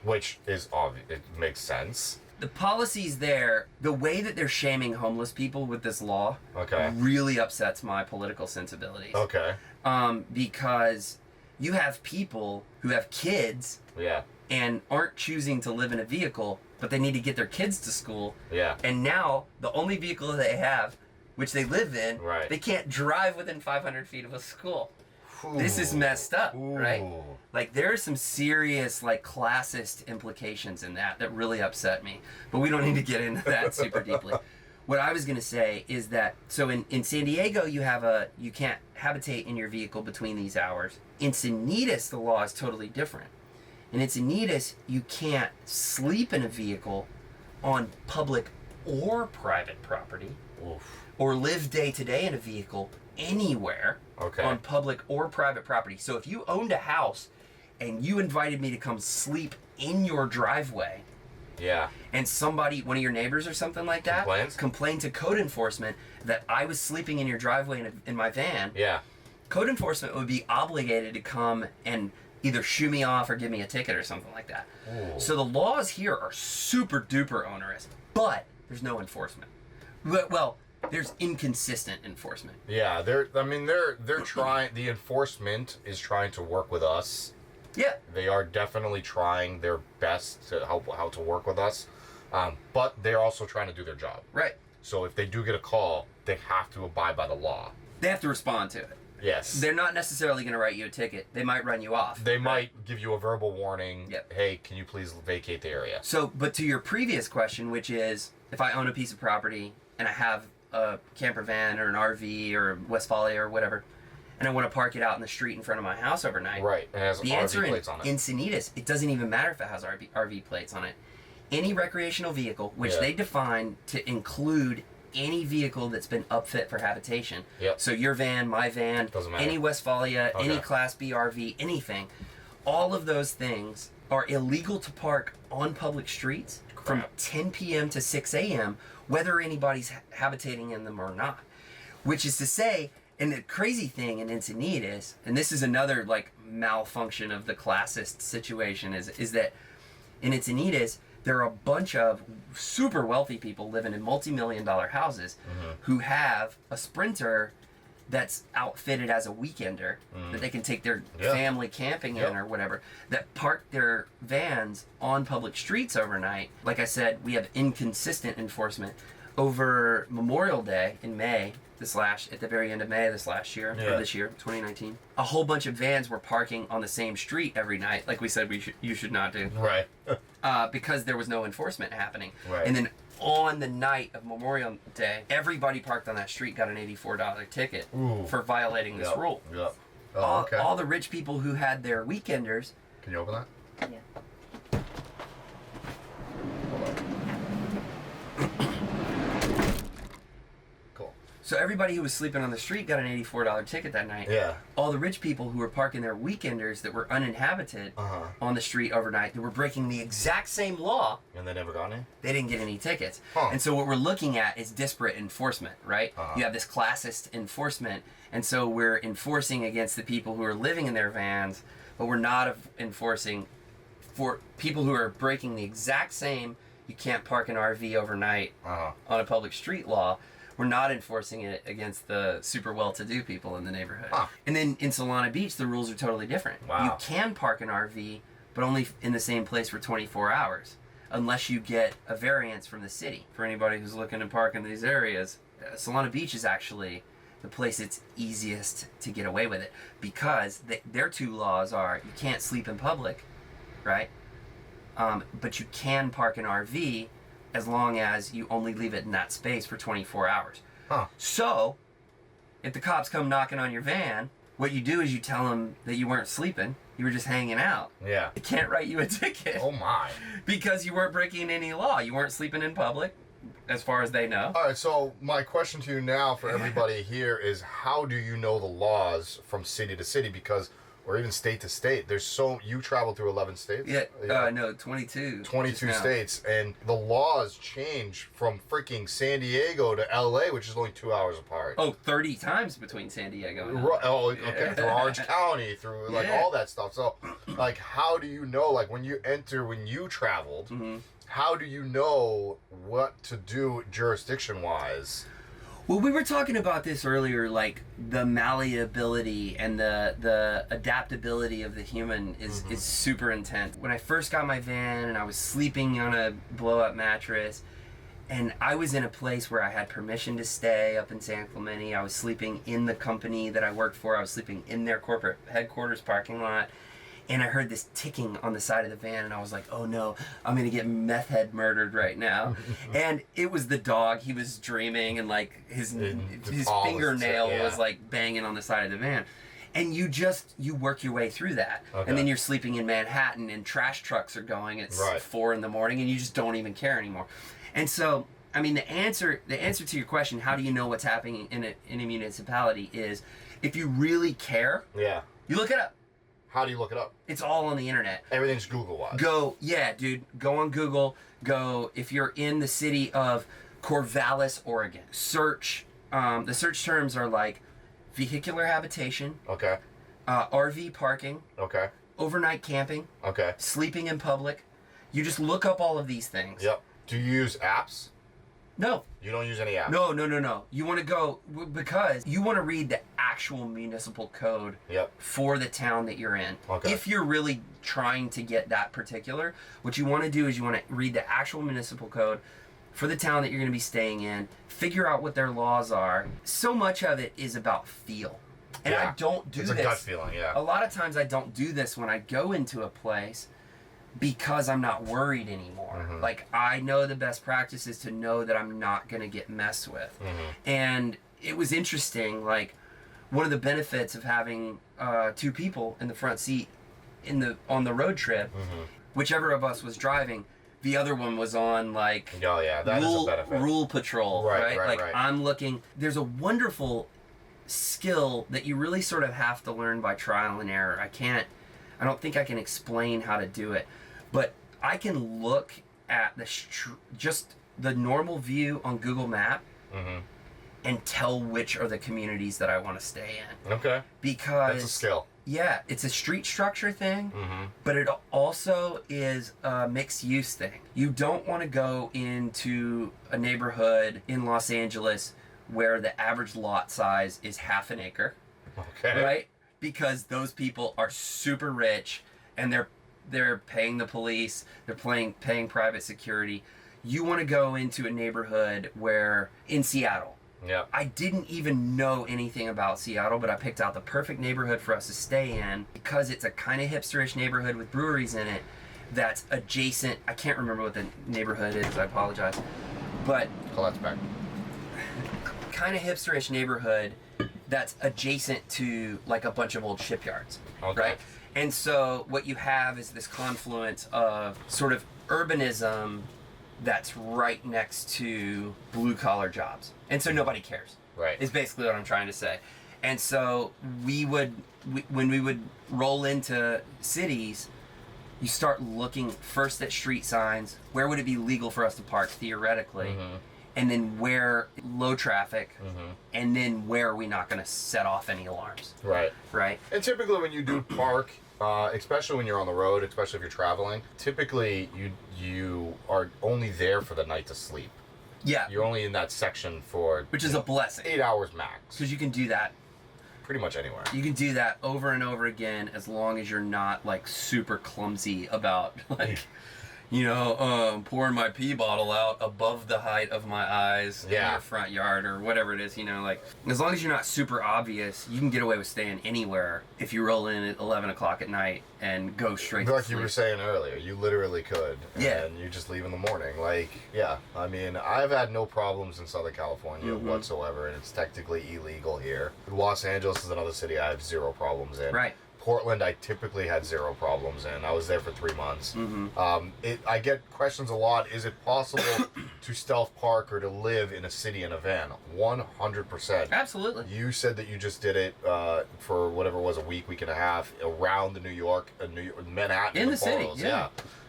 Which is obvious. It makes sense. The policies there, the way that they're shaming homeless people with this law, really upsets my political sensibilities. Okay. Because you have people who have kids Yeah. and aren't choosing to live in a vehicle, but they need to get their kids to school. Yeah. And now the only vehicle they have, which they live in, Right. they can't drive within 500 feet of a school. This is messed up, right? Like, there are some serious, like, classist implications in that really upset me. But we don't need to get into that super deeply. What I was going to say is that, so in San Diego, you can't habitate in your vehicle between these hours. In Encinitas, the law is totally different. In Encinitas, you can't sleep in a vehicle on public or private property, or live day to day in a vehicle anywhere on public or private property. So if you owned a house and you invited me to come sleep in your driveway, and somebody, one of your neighbors or something like that, complained to code enforcement that I was sleeping in your driveway in my van, code enforcement would be obligated to come and either shoo me off or give me a ticket or something like that. So the laws here are super duper onerous, but there's no enforcement. Well, there's inconsistent enforcement. Yeah, they're trying. The enforcement is trying to work with us. Yeah. They are definitely trying their best to help how to work with us, but they're also trying to do their job. Right. So if they do get a call, they have to abide by the law. They have to respond to it. Yes. They're not necessarily going to write you a ticket. They might run you off. They might give you a verbal warning. Yep. Hey, can you please vacate the area? So, but to your previous question, which is, if I own a piece of property and I have a camper van or an RV or Westfalia or whatever, and I want to park it out in the street in front of my house overnight. Right. It has the RV answer plates on it. In Encinitas, it doesn't even matter if it has RV plates on it. Any recreational vehicle, which they define to include any vehicle that's been upfit for habitation. Yep. So your van, my van, any Westfalia, any Class B RV, anything. All of those things are illegal to park on public streets from 10 p.m. to 6 a.m., whether anybody's habitating in them or not. Which is to say, and the crazy thing in Encinitas, and this is another like malfunction of the classist situation, is that in Encinitas, there are a bunch of super wealthy people living in multi-million-dollar houses who have a Sprinter that's outfitted as a weekender that they can take their family camping in or whatever, that park their vans on public streets overnight. Like I said, we have inconsistent enforcement. Over Memorial Day in May, at the very end of May this last year, or this year, 2019, a whole bunch of vans were parking on the same street every night, like we said you should not do. Right. Because there was no enforcement happening. Right. And then on the night of Memorial Day, everybody parked on that street got an $84 ticket for violating this rule. Yep. Oh, All the rich people who had their weekenders. Can you open that? Yeah. Cool. So everybody who was sleeping on the street got an $84 ticket that night. Yeah. All the rich people who were parking their weekenders that were uninhabited on the street overnight, that were breaking the exact same law. And they never got any? They didn't get any tickets. Huh. And so what we're looking at is disparate enforcement, right? You have this classist enforcement, and so we're enforcing against the people who are living in their vans, but we're not enforcing for people who are breaking the exact same you can't park an RV overnight on a public street law. We're not enforcing it against the super well-to-do people in the neighborhood. And then in Solana Beach, the rules are totally different. Wow. You can park an RV, but only in the same place for 24 hours, unless you get a variance from the city. For anybody who's looking to park in these areas, Solana Beach is actually the place it's easiest to get away with it, because their two laws are you can't sleep in public, right? But you can park an RV as long as you only leave it in that space for 24 hours. So, if the cops come knocking on your van, what you do is you tell them that you weren't sleeping, you were just hanging out. Yeah. They can't write you a ticket. Oh my. Because you weren't breaking any law. You weren't sleeping in public, as far as they know. All right, so my question to you now for everybody here is, how do you know the laws from city to city? Because, or even state to state, you travel through 11 states? Yeah, no, 22. 22 states, and the laws change from freaking San Diego to LA, which is only 2 hours apart. Oh, 30 times between San Diego and LA. Right, oh, okay, through Orange County, through like all that stuff. So, like, how do you know, like, when you traveled, how do you know what to do jurisdiction-wise? Well, we were talking about this earlier, like the malleability and the adaptability of the human is super intense. When I first got my van and I was sleeping on a blow-up mattress, and I was in a place where I had permission to stay up in San Clemente. I was sleeping in the company that I worked for. I was sleeping in their corporate headquarters parking lot. And I heard this ticking on the side of the van, and I was like, oh no, I'm gonna get meth head murdered right now. And it was the dog. He was dreaming, and like his fingernail was like banging on the side of the van. And you work your way through that. And then you're sleeping in Manhattan, and trash trucks are going at 4 a.m, and you just don't even care anymore. And so, I mean, the answer to your question, how do you know what's happening in a municipality, is if you really care, you look it up. How do you look it up? It's all on the internet. Everything's Google-wise. Go on Google. If you're in the city of Corvallis, Oregon, search, the search terms are like vehicular habitation, RV parking, overnight camping, sleeping in public. You just look up all of these things. Yep. Do you use apps? No. You don't use any apps? No. You want to go, because you want to read the actual municipal code for the town that you're in. If you're really trying to get that particular, what you want to do is you want to read the actual municipal code for the town that you're going to be staying in, figure out what their laws are. So much of it is about feel. And I don't do this. It's a gut feeling, A lot of times I don't do this when I go into a place, because I'm not worried anymore. Like, I know the best practice is to know that I'm not going to get messed with. And it was interesting, like, one of the benefits of having 2 people in the front seat on the road trip, whichever of us was driving, the other one was on, like, rule patrol, right? I'm looking, there's a wonderful skill that you really sort of have to learn by trial and error. I don't think I can explain how to do it, but I can look at just the normal view on Google Map and tell which are the communities that I want to stay in. Because that's a skill. Yeah, it's a street structure thing, but it also is a mixed use thing. You don't want to go into a neighborhood in Los Angeles where the average lot size is half an acre. Right? Because those people are super rich, and they're paying the police, they're paying private security. You want to go into a neighborhood where, in Seattle, I didn't even know anything about Seattle, but I picked out the perfect neighborhood for us to stay in because it's a kind of hipsterish neighborhood with breweries in it that's adjacent. I can't remember what the neighborhood is, I apologize. But Collette's kind of hipsterish neighborhood that's adjacent to like a bunch of old shipyards, right? And so what you have is this confluence of sort of urbanism that's right next to blue collar jobs. And so nobody cares. Right. Is basically what I'm trying to say. And so when we would roll into cities, you start looking first at street signs. Where would it be legal for us to park theoretically? Mm-hmm. And then where low traffic, Mm-hmm. and then where are we not going to set off any alarms? Right. Right. And typically when you do park, especially when you're on the road, especially if you're traveling, typically you are only there for the night to sleep. Yeah. You're only in that section for Which is a blessing. 8 hours max. Because you can do that. Pretty much anywhere. You can do that over and over again as long as you're not like super clumsy about like, you know, pouring my pee bottle out above the height of my eyes in your front yard or whatever it is, you know, like as long as you're not super obvious, you can get away with staying anywhere if you roll in at 11 o'clock at night and go straight to Like sleep. you were saying earlier, you literally could. Yeah. And you just leave in the morning. Like, yeah. I mean, I've had no problems in Southern California whatsoever, and it's technically illegal here. Los Angeles is another city I have zero problems in. Right. Portland, I typically had zero problems in. I was there for 3 months. Mm-hmm. I get questions a lot. Is it possible to stealth park or to live in a city in a van? 100%. Absolutely. You said that you just did it for whatever it was, a week and a half around the New York, Manhattan. In the city, boroughs. yeah.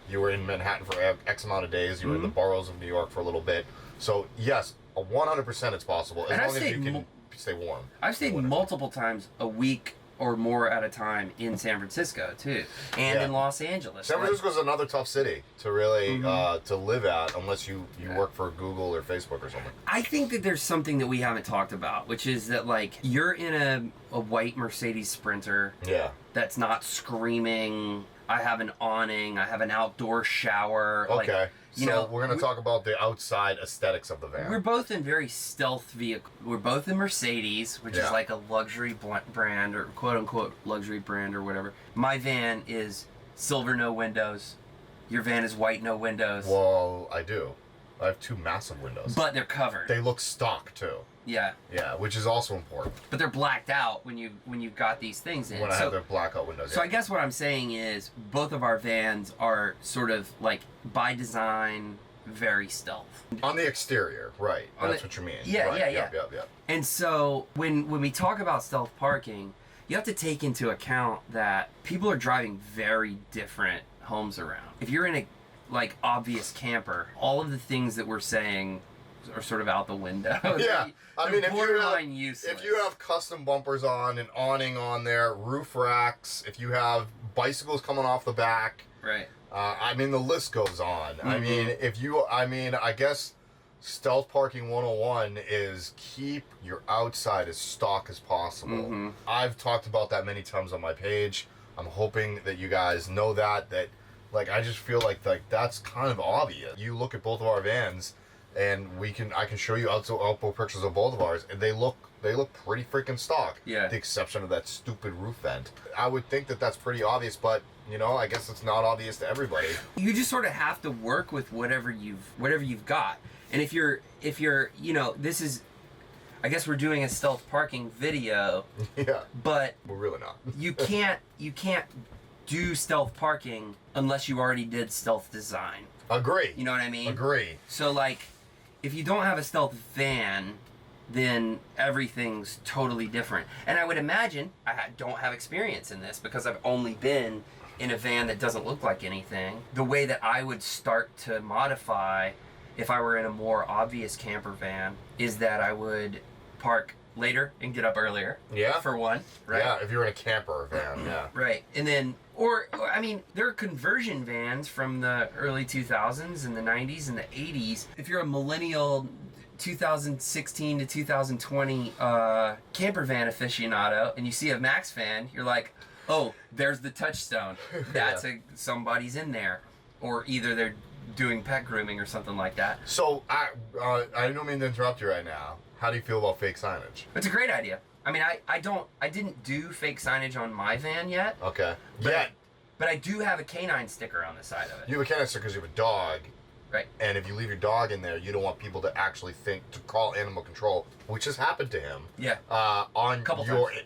You were in Manhattan for X amount of days. You were in the boroughs of New York for a little bit. So yes, 100% it's possible as long as you can stay warm. I've stayed multiple times a week or more at a time in San Francisco too, and in Los Angeles. San Francisco is another tough city to really to live at unless you work for Google or Facebook or something. I think that there's something that we haven't talked about, which is that like you're in a white Mercedes Sprinter that's not screaming, I have an awning, I have an outdoor shower. Okay. Like, you know, we're going to talk about the outside aesthetics of the van. We're both in very stealth vehicle. We're both in Mercedes, which is like a luxury brand or quote unquote luxury brand or whatever. My van is silver, no windows. Your van is white, no windows. Well, I do. I have 2 massive windows. But they're covered. They look stock too. Yeah. Yeah, which is also important. But they're blacked out when you've got these things in. When I have their blackout windows. So I guess what I'm saying is both of our vans are sort of like by design very stealth. On the exterior, right. That's what you mean. Yeah, right. yeah. Yep. And so when we talk about stealth parking, you have to take into account that people are driving very different homes around. If you're in a like obvious camper, all of the things that we're saying are sort of out the window. Yeah, I mean, borderline useless. If you have custom bumpers on, an awning on there, roof racks, if you have bicycles coming off the back, right? I mean, the list goes on. I mean, I guess stealth parking 101 is keep your outside as stock as possible. I've talked about that many times on my page. I'm hoping that you guys know that like I just feel like that's kind of obvious. You look at both of our vans, and I can show you outboard pictures of both of ours, and they look pretty freaking stock. Yeah. With the exception of that stupid roof vent. I would think that that's pretty obvious, but you know, I guess it's not obvious to everybody. You just sort of have to work with whatever you've got. And if you're you know, this is, I guess we're doing a stealth parking video. Yeah. But we're really not. you can't do stealth parking unless you already did stealth design. Agree. You know what I mean? Agree. So like, if you don't have a stealth van, then everything's totally different. And I would imagine, don't have experience in this because I've only been in a van that doesn't look like anything. The way that I would start to modify if I were in a more obvious camper van is that I would park later and get up earlier. Yeah. For one, right? Yeah, if you're in a camper van, yeah. Right. And then, or I mean, there are conversion vans from the early 2000s and the 90s and the 80s. If you're a millennial 2016 to 2020 camper van aficionado and you see a Max van, you're like, oh, there's the touchstone. That's somebody's in there. Or either they're doing pet grooming or something like that. So, I don't mean to interrupt you right now. How do you feel about fake signage? It's a great idea. I mean, I didn't do fake signage on my van yet. Okay. But I do have a canine sticker on the side of it. You have a canister because you have a dog. Right. And if you leave your dog in there, you don't want people to actually to call animal control, which has happened to him. Yeah. On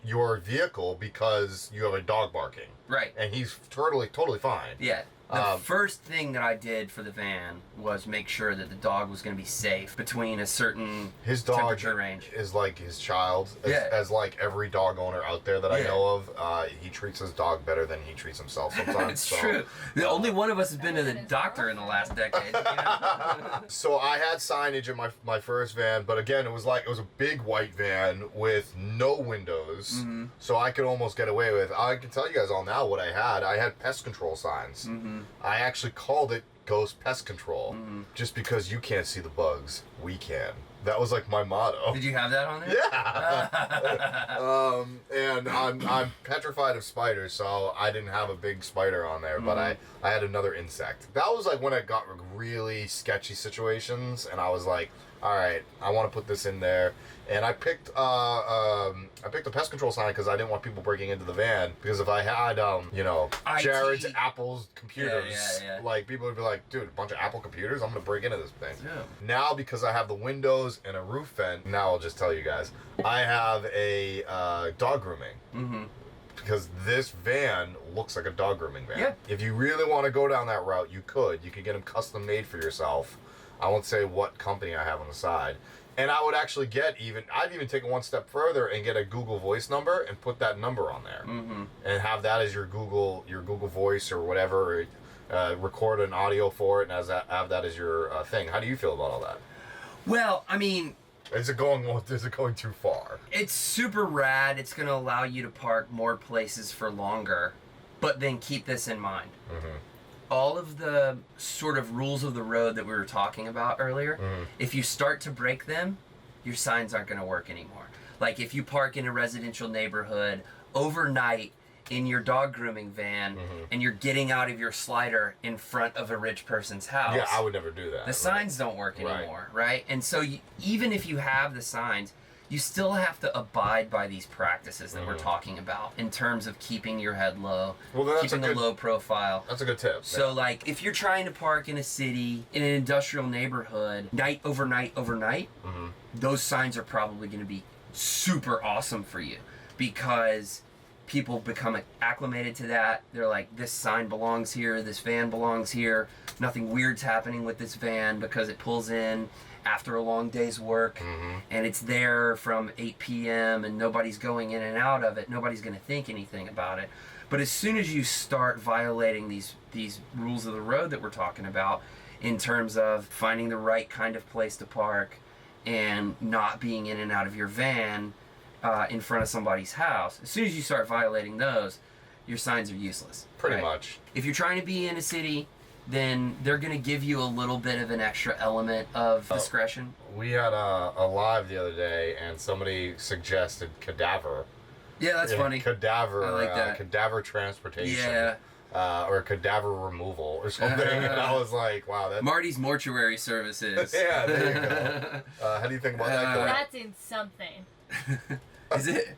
your vehicle because you have a dog barking. Right. And he's totally fine. Yeah. The first thing that I did for the van was make sure that the dog was going to be safe between a certain his dog temperature range. is like his child, Yeah. as like every dog owner out there that I know of. He treats his dog better than he treats himself sometimes. It's true. The only one of us has been to the doctor in the last decade. You know? So I had signage in my first van, but again, it was a big white van with no windows, so I could almost get away with. I can tell you guys all now what I had. I had pest control signs. I actually called it Ghost Pest Control, just because you can't see the bugs, we can. That was like my motto. Did you have that on there? Yeah. And I'm petrified of spiders, so I didn't have a big spider on there, but I had another insect. That was like when I got really sketchy situations, and I was like, all right, I want to put this in there. And I picked a pest control sign because I didn't want people breaking into the van. Because if I had, Jarrod's Apple's computers, like people would be like, dude, a bunch of Apple computers, I'm gonna break into this thing. Yeah. Now, because I have the windows and a roof vent, now I'll just tell you guys, I have a dog grooming. Because this van looks like a dog grooming van. Yeah. If you really want to go down that route, you could. You could get them custom made for yourself. I won't say what company I have on the side. And I would actually I'd even take it one step further and get a Google Voice number and put that number on there. And have that as your Google Voice or whatever, record an audio for it and have that as your thing. How do you feel about all that? Well, I mean, is it going too far? it's super rad. It's going to allow you to park more places for longer, but then keep this in mind. All of the sort of rules of the road that we were talking about earlier, if you start to break them, your signs aren't going to work anymore. Like if you park in a residential neighborhood overnight in your dog grooming van and you're getting out of your slider in front of a rich person's house. Yeah, I would never do that. The signs don't work anymore, right? And so even if you have the signs, you still have to abide by these practices that we're talking about in terms of keeping your head low, keeping a low profile. That's a good tip. So, like, if you're trying to park in a city, in an industrial neighborhood, overnight, those signs are probably going to be super awesome for you because people become acclimated to that. They're like, this sign belongs here, this van belongs here, nothing weird's happening with this van because it pulls in after a long day's work and it's there from 8 p.m. and nobody's going in and out of it. Nobody's going to think anything about it. But as soon as you start violating these rules of the road that we're talking about in terms of finding the right kind of place to park and not being in and out of your van in front of somebody's house, as soon as you start violating those, your signs are useless. Pretty much. If you're trying to be in a city, then they're going to give you a little bit of an extra element of discretion. We had a live the other day, and somebody suggested cadaver. Yeah, that's funny. Cadaver, I like that. Cadaver transportation. Yeah. Or cadaver removal or something. And I was like, wow. That's... Marty's mortuary services. Yeah, there you go. How do you think about that? That's in something. Is it?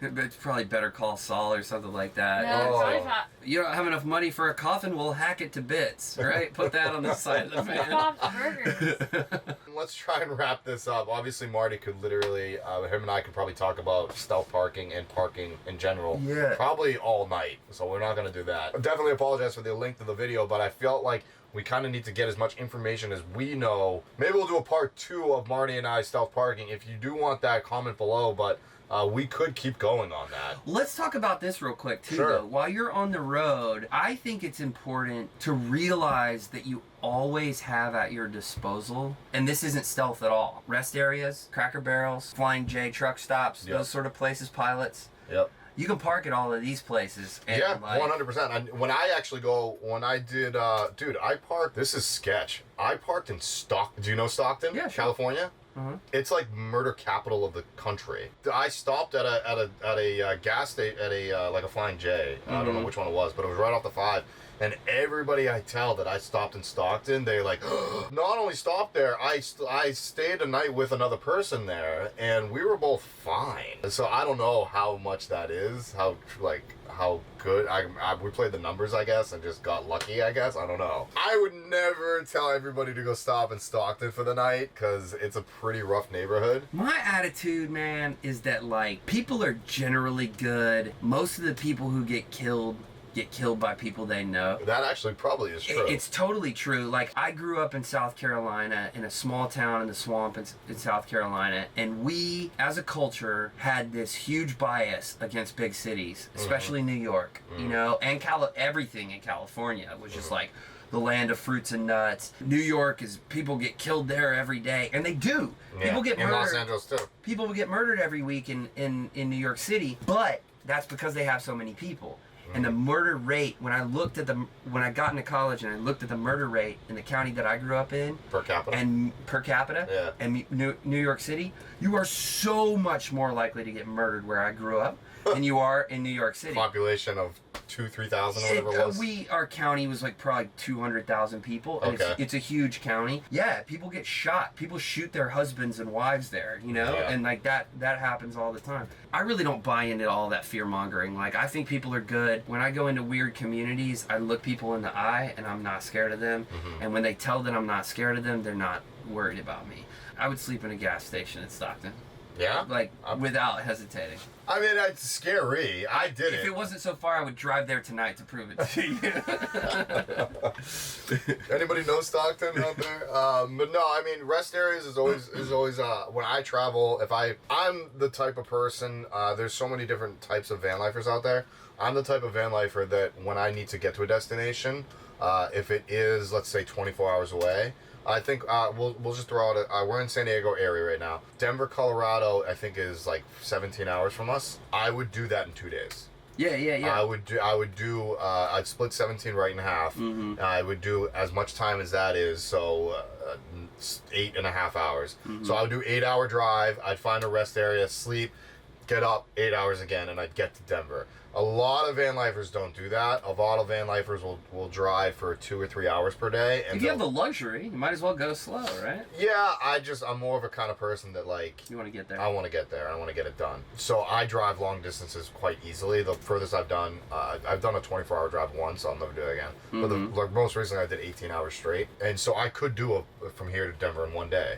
It's probably Better Call Saul or something like that. No, You don't have enough money for a coffin? We'll hack it to bits, right? Put that on the side of the van. Burgers. Let's try and wrap this up. Obviously, Marty could literally, him and I could probably talk about stealth parking and parking in general. Yeah. Probably all night, so we're not going to do that. I definitely apologize for the length of the video, but I felt like we kind of need to get as much information as we know. Maybe we'll do a part 2 of Marty and I stealth parking. If you do want that, comment below, but we could keep going on that. Let's talk about this real quick, too, Sure. though. While you're on the road, I think it's important to realize that you always have at your disposal, and this isn't stealth at all, rest areas, Cracker Barrels, Flying J truck stops, those sort of places, pilots. Yep. You can park at all of these places. And Yeah, 100%. When I did, I parked, this is sketch. I parked in Stockton. Do you know Stockton? Yeah, sure. California? It's like murder capital of the country. I stopped at a gas station, at a Flying J. I don't know which one it was, but it was right off the 5. And everybody I tell that I stopped in Stockton, they like, not only stopped there, I stayed a night with another person there, and we were both fine. So I don't know how much that is, how good. We played the numbers, I guess, and just got lucky, I guess. I don't know. I would never tell everybody to go stop in Stockton for the night, because it's a pretty rough neighborhood. My attitude, man, is that, like, people are generally good. Most of the people who get killed get killed by people they know. That actually probably is true. It's totally true. Like, I grew up in South Carolina, in a small town in the swamp in South Carolina, and we, as a culture, had this huge bias against big cities, especially New York, you know, and everything in California was just like the land of fruits and nuts. New York is, people get killed there every day, and they do. Yeah. People get murdered. In Los Angeles too. People get murdered every week in New York City, but that's because they have so many people. And the murder rate, when I got into college and I looked at the murder rate in the county that I grew up in, Per capita, yeah. and New York City, you are so much more likely to get murdered where I grew up than you are in New York City. Population of 2,000-3,000 or whatever it was. Our county was like probably 200,000 people. And Okay. it's a huge county. Yeah, people get shot. People shoot their husbands and wives there, you know? Yeah. And like that happens all the time. I really don't buy into all that fear mongering. Like, I think people are good. When I go into weird communities, I look people in the eye and I'm not scared of them. And when they tell that I'm not scared of them, they're not worried about me. I would sleep in a gas station in Stockton. Yeah? Like, without hesitating. I mean, it's scary. I did If it wasn't so far, I would drive there tonight to prove it to you. Anybody know Stockton out there? But no, I mean, rest areas is always when I travel, I'm the type of person, there's so many different types of van lifers out there. I'm the type of van lifer that when I need to get to a destination, if it is, let's say, 24 hours away, I think we'll just throw out we're in San Diego area right now. Denver, Colorado, I think is like 17 hours from us. I would do that in 2 days. Yeah. I'd split 17 right in half. I would do as much time as that is, so 8.5 hours. So I would do 8-hour drive. I'd find a rest area, sleep, get up 8 hours again, and I'd get to Denver. A lot of van lifers don't do that. A lot of van lifers will drive for 2 or 3 hours per day. And if you have the luxury, you might as well go slow, right? Yeah, I'm more of a kind of person that, like, You want to get there. I want to get there. I want to get it done. So I drive long distances quite easily. The furthest I've done a 24-hour drive once. I'll never do it again. But most recently I did 18 hours straight. And so I could do from here to Denver in 1 day.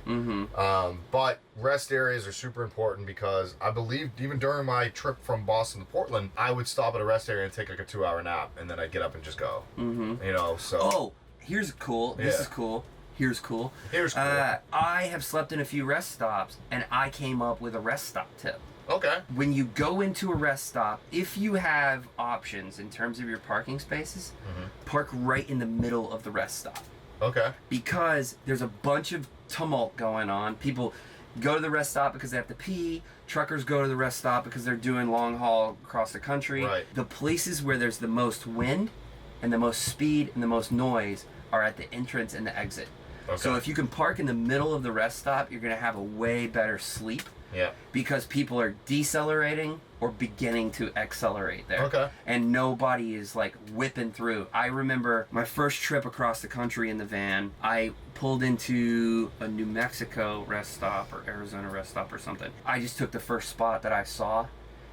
But rest areas are super important because I believe even during my trip from Boston to Portland, I would stop at a rest area and take like a 2-hour nap, and then I'd get up and just go. You know, so. Oh, here's cool. This is cool. Here's cool. I have slept in a few rest stops, and I came up with a rest stop tip. Okay. When you go into a rest stop, if you have options in terms of your parking spaces, park right in the middle of the rest stop. Okay. Because there's a bunch of tumult going on. People go to the rest stop because they have to pee. Truckers go to the rest stop because they're doing long haul across the country. Right. The places where there's the most wind and the most speed and the most noise are at the entrance and the exit. Okay. So if you can park in the middle of the rest stop, you're going to have a way better sleep. Yeah. Because people are decelerating or beginning to accelerate there. Okay. And nobody is like whipping through. I remember my first trip across the country in the van, I pulled into a New Mexico rest stop or Arizona rest stop or something. I just took the first spot that I saw,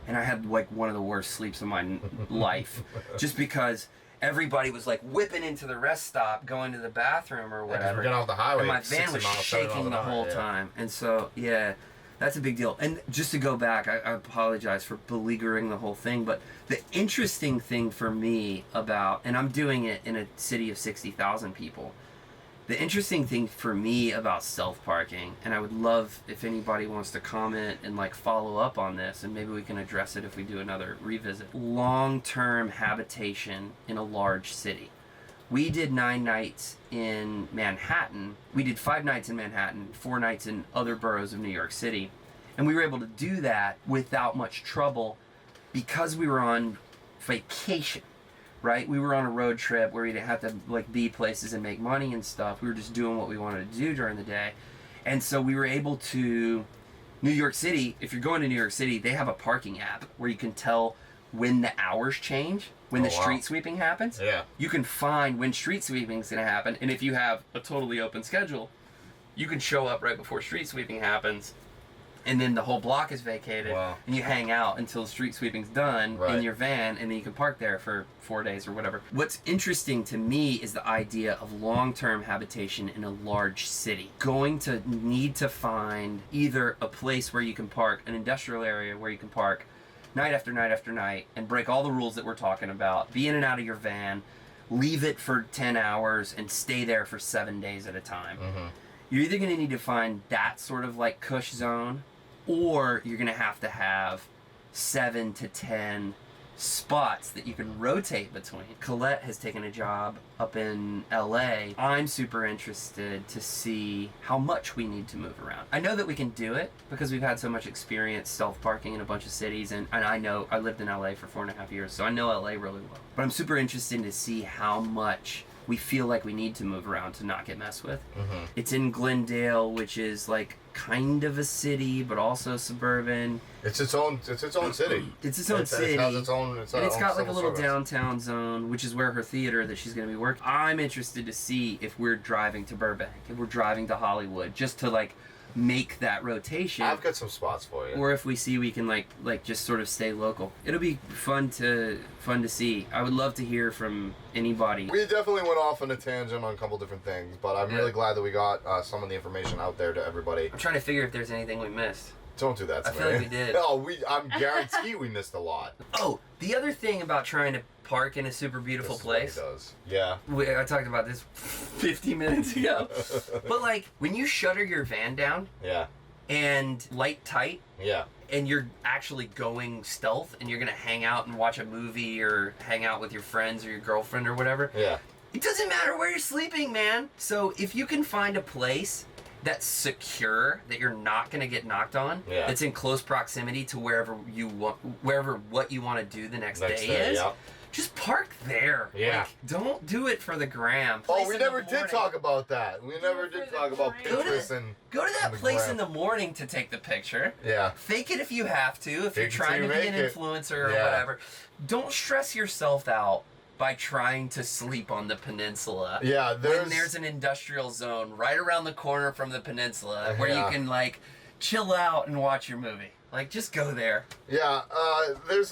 and I had like one of the worst sleeps of my life. Just because everybody was like whipping into the rest stop, going to the bathroom or whatever. We're getting off the highway. And my van was shaking the whole time. And so, yeah. That's a big deal. And just to go back, I apologize for beleaguering the whole thing, but the interesting thing for me about, and I'm doing it in a city of 60,000 people, the interesting thing for me about self-parking, and I would love if anybody wants to comment and like follow up on this, and maybe we can address it if we do another revisit. Long-term habitation in a large city. We did 9 nights in Manhattan. We did 5 nights in Manhattan, 4 nights in other boroughs of New York City. And we were able to do that without much trouble because we were on vacation, right? We were on a road trip where we didn't have to like be places and make money and stuff. We were just doing what we wanted to do during the day. And so we were able to, New York City, if you're going to New York City, they have a parking app where you can tell when the hours change, when the street sweeping happens. Yeah. You can find when street sweeping is going to happen, and if you have a totally open schedule, you can show up right before street sweeping happens, and then the whole block is vacated, and you hang out until street sweeping's done in your van, and then you can park there for 4 days or whatever. What's interesting to me is the idea of long-term habitation in a large city. Going to need to find either a place where you can park, an industrial area where you can park, night after night after night and break all the rules that we're talking about, be in and out of your van, leave it for 10 hours, and stay there for 7 days at a time. You're either going to need to find that sort of like cush zone, or you're going to have 7 to 10 spots that you can rotate between. Colette has taken a job up in LA. I'm super interested to see how much we need to move around. I know that we can do it because we've had so much experience self-parking in a bunch of cities, and I know I lived in LA for 4.5 years, so I know LA really well. But I'm super interested to see how much we feel like we need to move around to not get messed with. It's in Glendale, which is like kind of a city, but also suburban. It's its own city. It's its own city. It has its own. And it's got like a little downtown zone, which is where her theater that she's going to be working. I'm interested to see if we're driving to Burbank, if we're driving to Hollywood, just to like make that rotation. I've got some spots for you. Or if we see we can like just sort of stay local. It'll be fun to see. I would love to hear from anybody. We definitely went off on a tangent on a couple different things, but I'm really glad that we got some of the information out there to everybody. I'm trying to figure if there's anything we missed. Don't do that to I feel like we did. No, I'm guarantee we missed a lot. Oh, the other thing about trying to park in a super beautiful place. Does. Yeah. I talked about this 50 minutes ago. But like when you shutter your van down. Yeah. And light tight. Yeah. And you're actually going stealth, and you're gonna hang out and watch a movie or hang out with your friends or your girlfriend or whatever. Yeah. It doesn't matter where you're sleeping, man. So if you can find a place that's secure, that you're not gonna get knocked on, that's in close proximity to wherever what you want to do the next day is. Yeah. Just park there. Yeah. Like, don't do it for the gram. We never did talk about that. We never did talk about pictures and go to that place in the morning to take the picture. Yeah. Fake it if you have to, if you're trying to be an influencer or whatever. Don't stress yourself out by trying to sleep on the peninsula. Yeah, when there's an industrial zone right around the corner from the peninsula where you can like chill out and watch your movie. Like, just go there. Yeah, there's,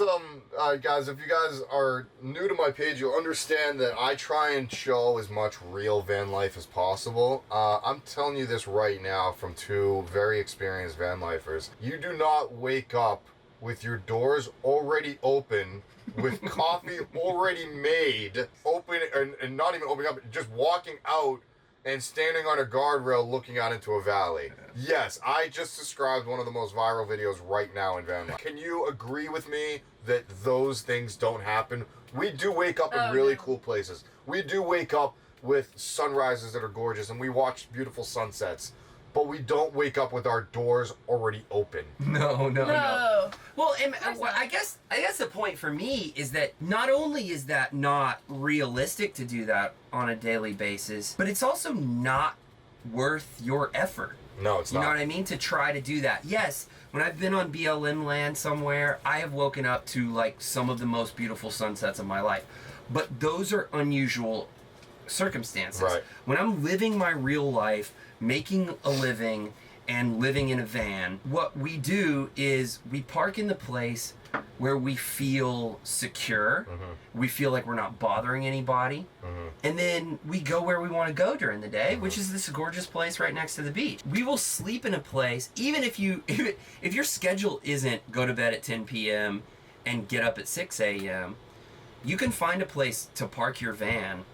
guys, if you guys are new to my page, you'll understand that I try and show as much real van life as possible. I'm telling you this right now from two very experienced van lifers. You do not wake up with your doors already open, with coffee already made, open, and not even opening up, just walking out and standing on a guardrail looking out into a valley. Yes, I just described one of the most viral videos right now in van life. Can you agree with me that those things don't happen? We do wake up in really cool places. We do wake up with sunrises that are gorgeous, and we watch beautiful sunsets. But we don't wake up with our doors already open. No. Well, I guess the point for me is that not only is that not realistic to do that on a daily basis, but it's also not worth your effort. No, it's not. You know what I mean? To try to do that. Yes, when I've been on BLM land somewhere, I have woken up to like some of the most beautiful sunsets of my life. But those are unusual circumstances. Right. When I'm living my real life, making a living and living in a van, what we do is we park in the place where we feel secure, we feel like we're not bothering anybody, and then we go where we want to go during the day, which is this gorgeous place right next to the beach. We will sleep in a place, even if your schedule isn't go to bed at 10 p.m. and get up at 6 a.m., you can find a place to park your van.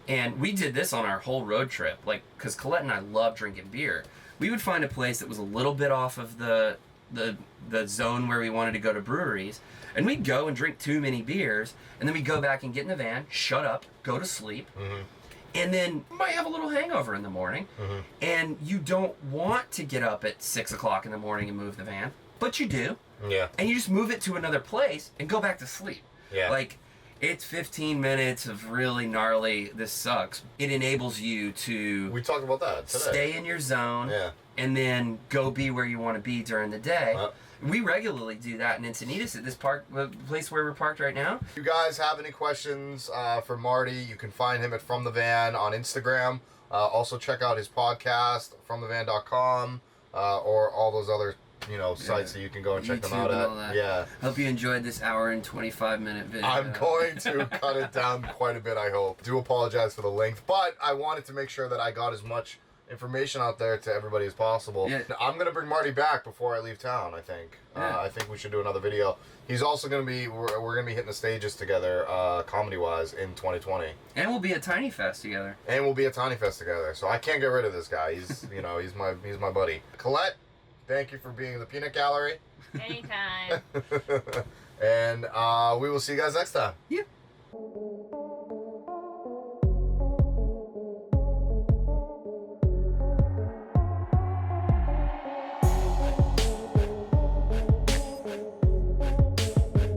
And we did this on our whole road trip, like, because Colette and I love drinking beer. We would find a place that was a little bit off of the zone where we wanted to go to breweries, and we'd go and drink too many beers, and then we'd go back and get in the van, shut up, go to sleep, and then you might have a little hangover in the morning, and you don't want to get up at 6 o'clock in the morning and move the van, but you do. Yeah. And you just move it to another place and go back to sleep. Yeah. Like, it's 15 minutes of really gnarly, this sucks. It enables you to... We talked about that today. Stay in your zone, and then go be where you want to be during the day. We regularly do that in Encinitas at this place where we're parked right now. If you guys have any questions for Marty, you can find him at From the Van on Instagram. Also check out his podcast, FromTheVan.com, or all those other sites that you can go and check YouTube them out and at. all that. Yeah. Hope you enjoyed this hour and 25-minute video. I'm going to cut it down quite a bit, I hope. Do apologize for the length, but I wanted to make sure that I got as much information out there to everybody as possible. Yeah. I'm gonna bring Marty back before I leave town. I think. Yeah. I think we should do another video. He's also gonna be. We're gonna be hitting the stages together, comedy wise, in 2020. And we'll be at Tiny Fest together. And we'll be at Tiny Fest together. So I can't get rid of this guy. He's he's my buddy. Colette, thank you for being in the Peanut Gallery. Anytime. And we will see you guys next time. Yeah.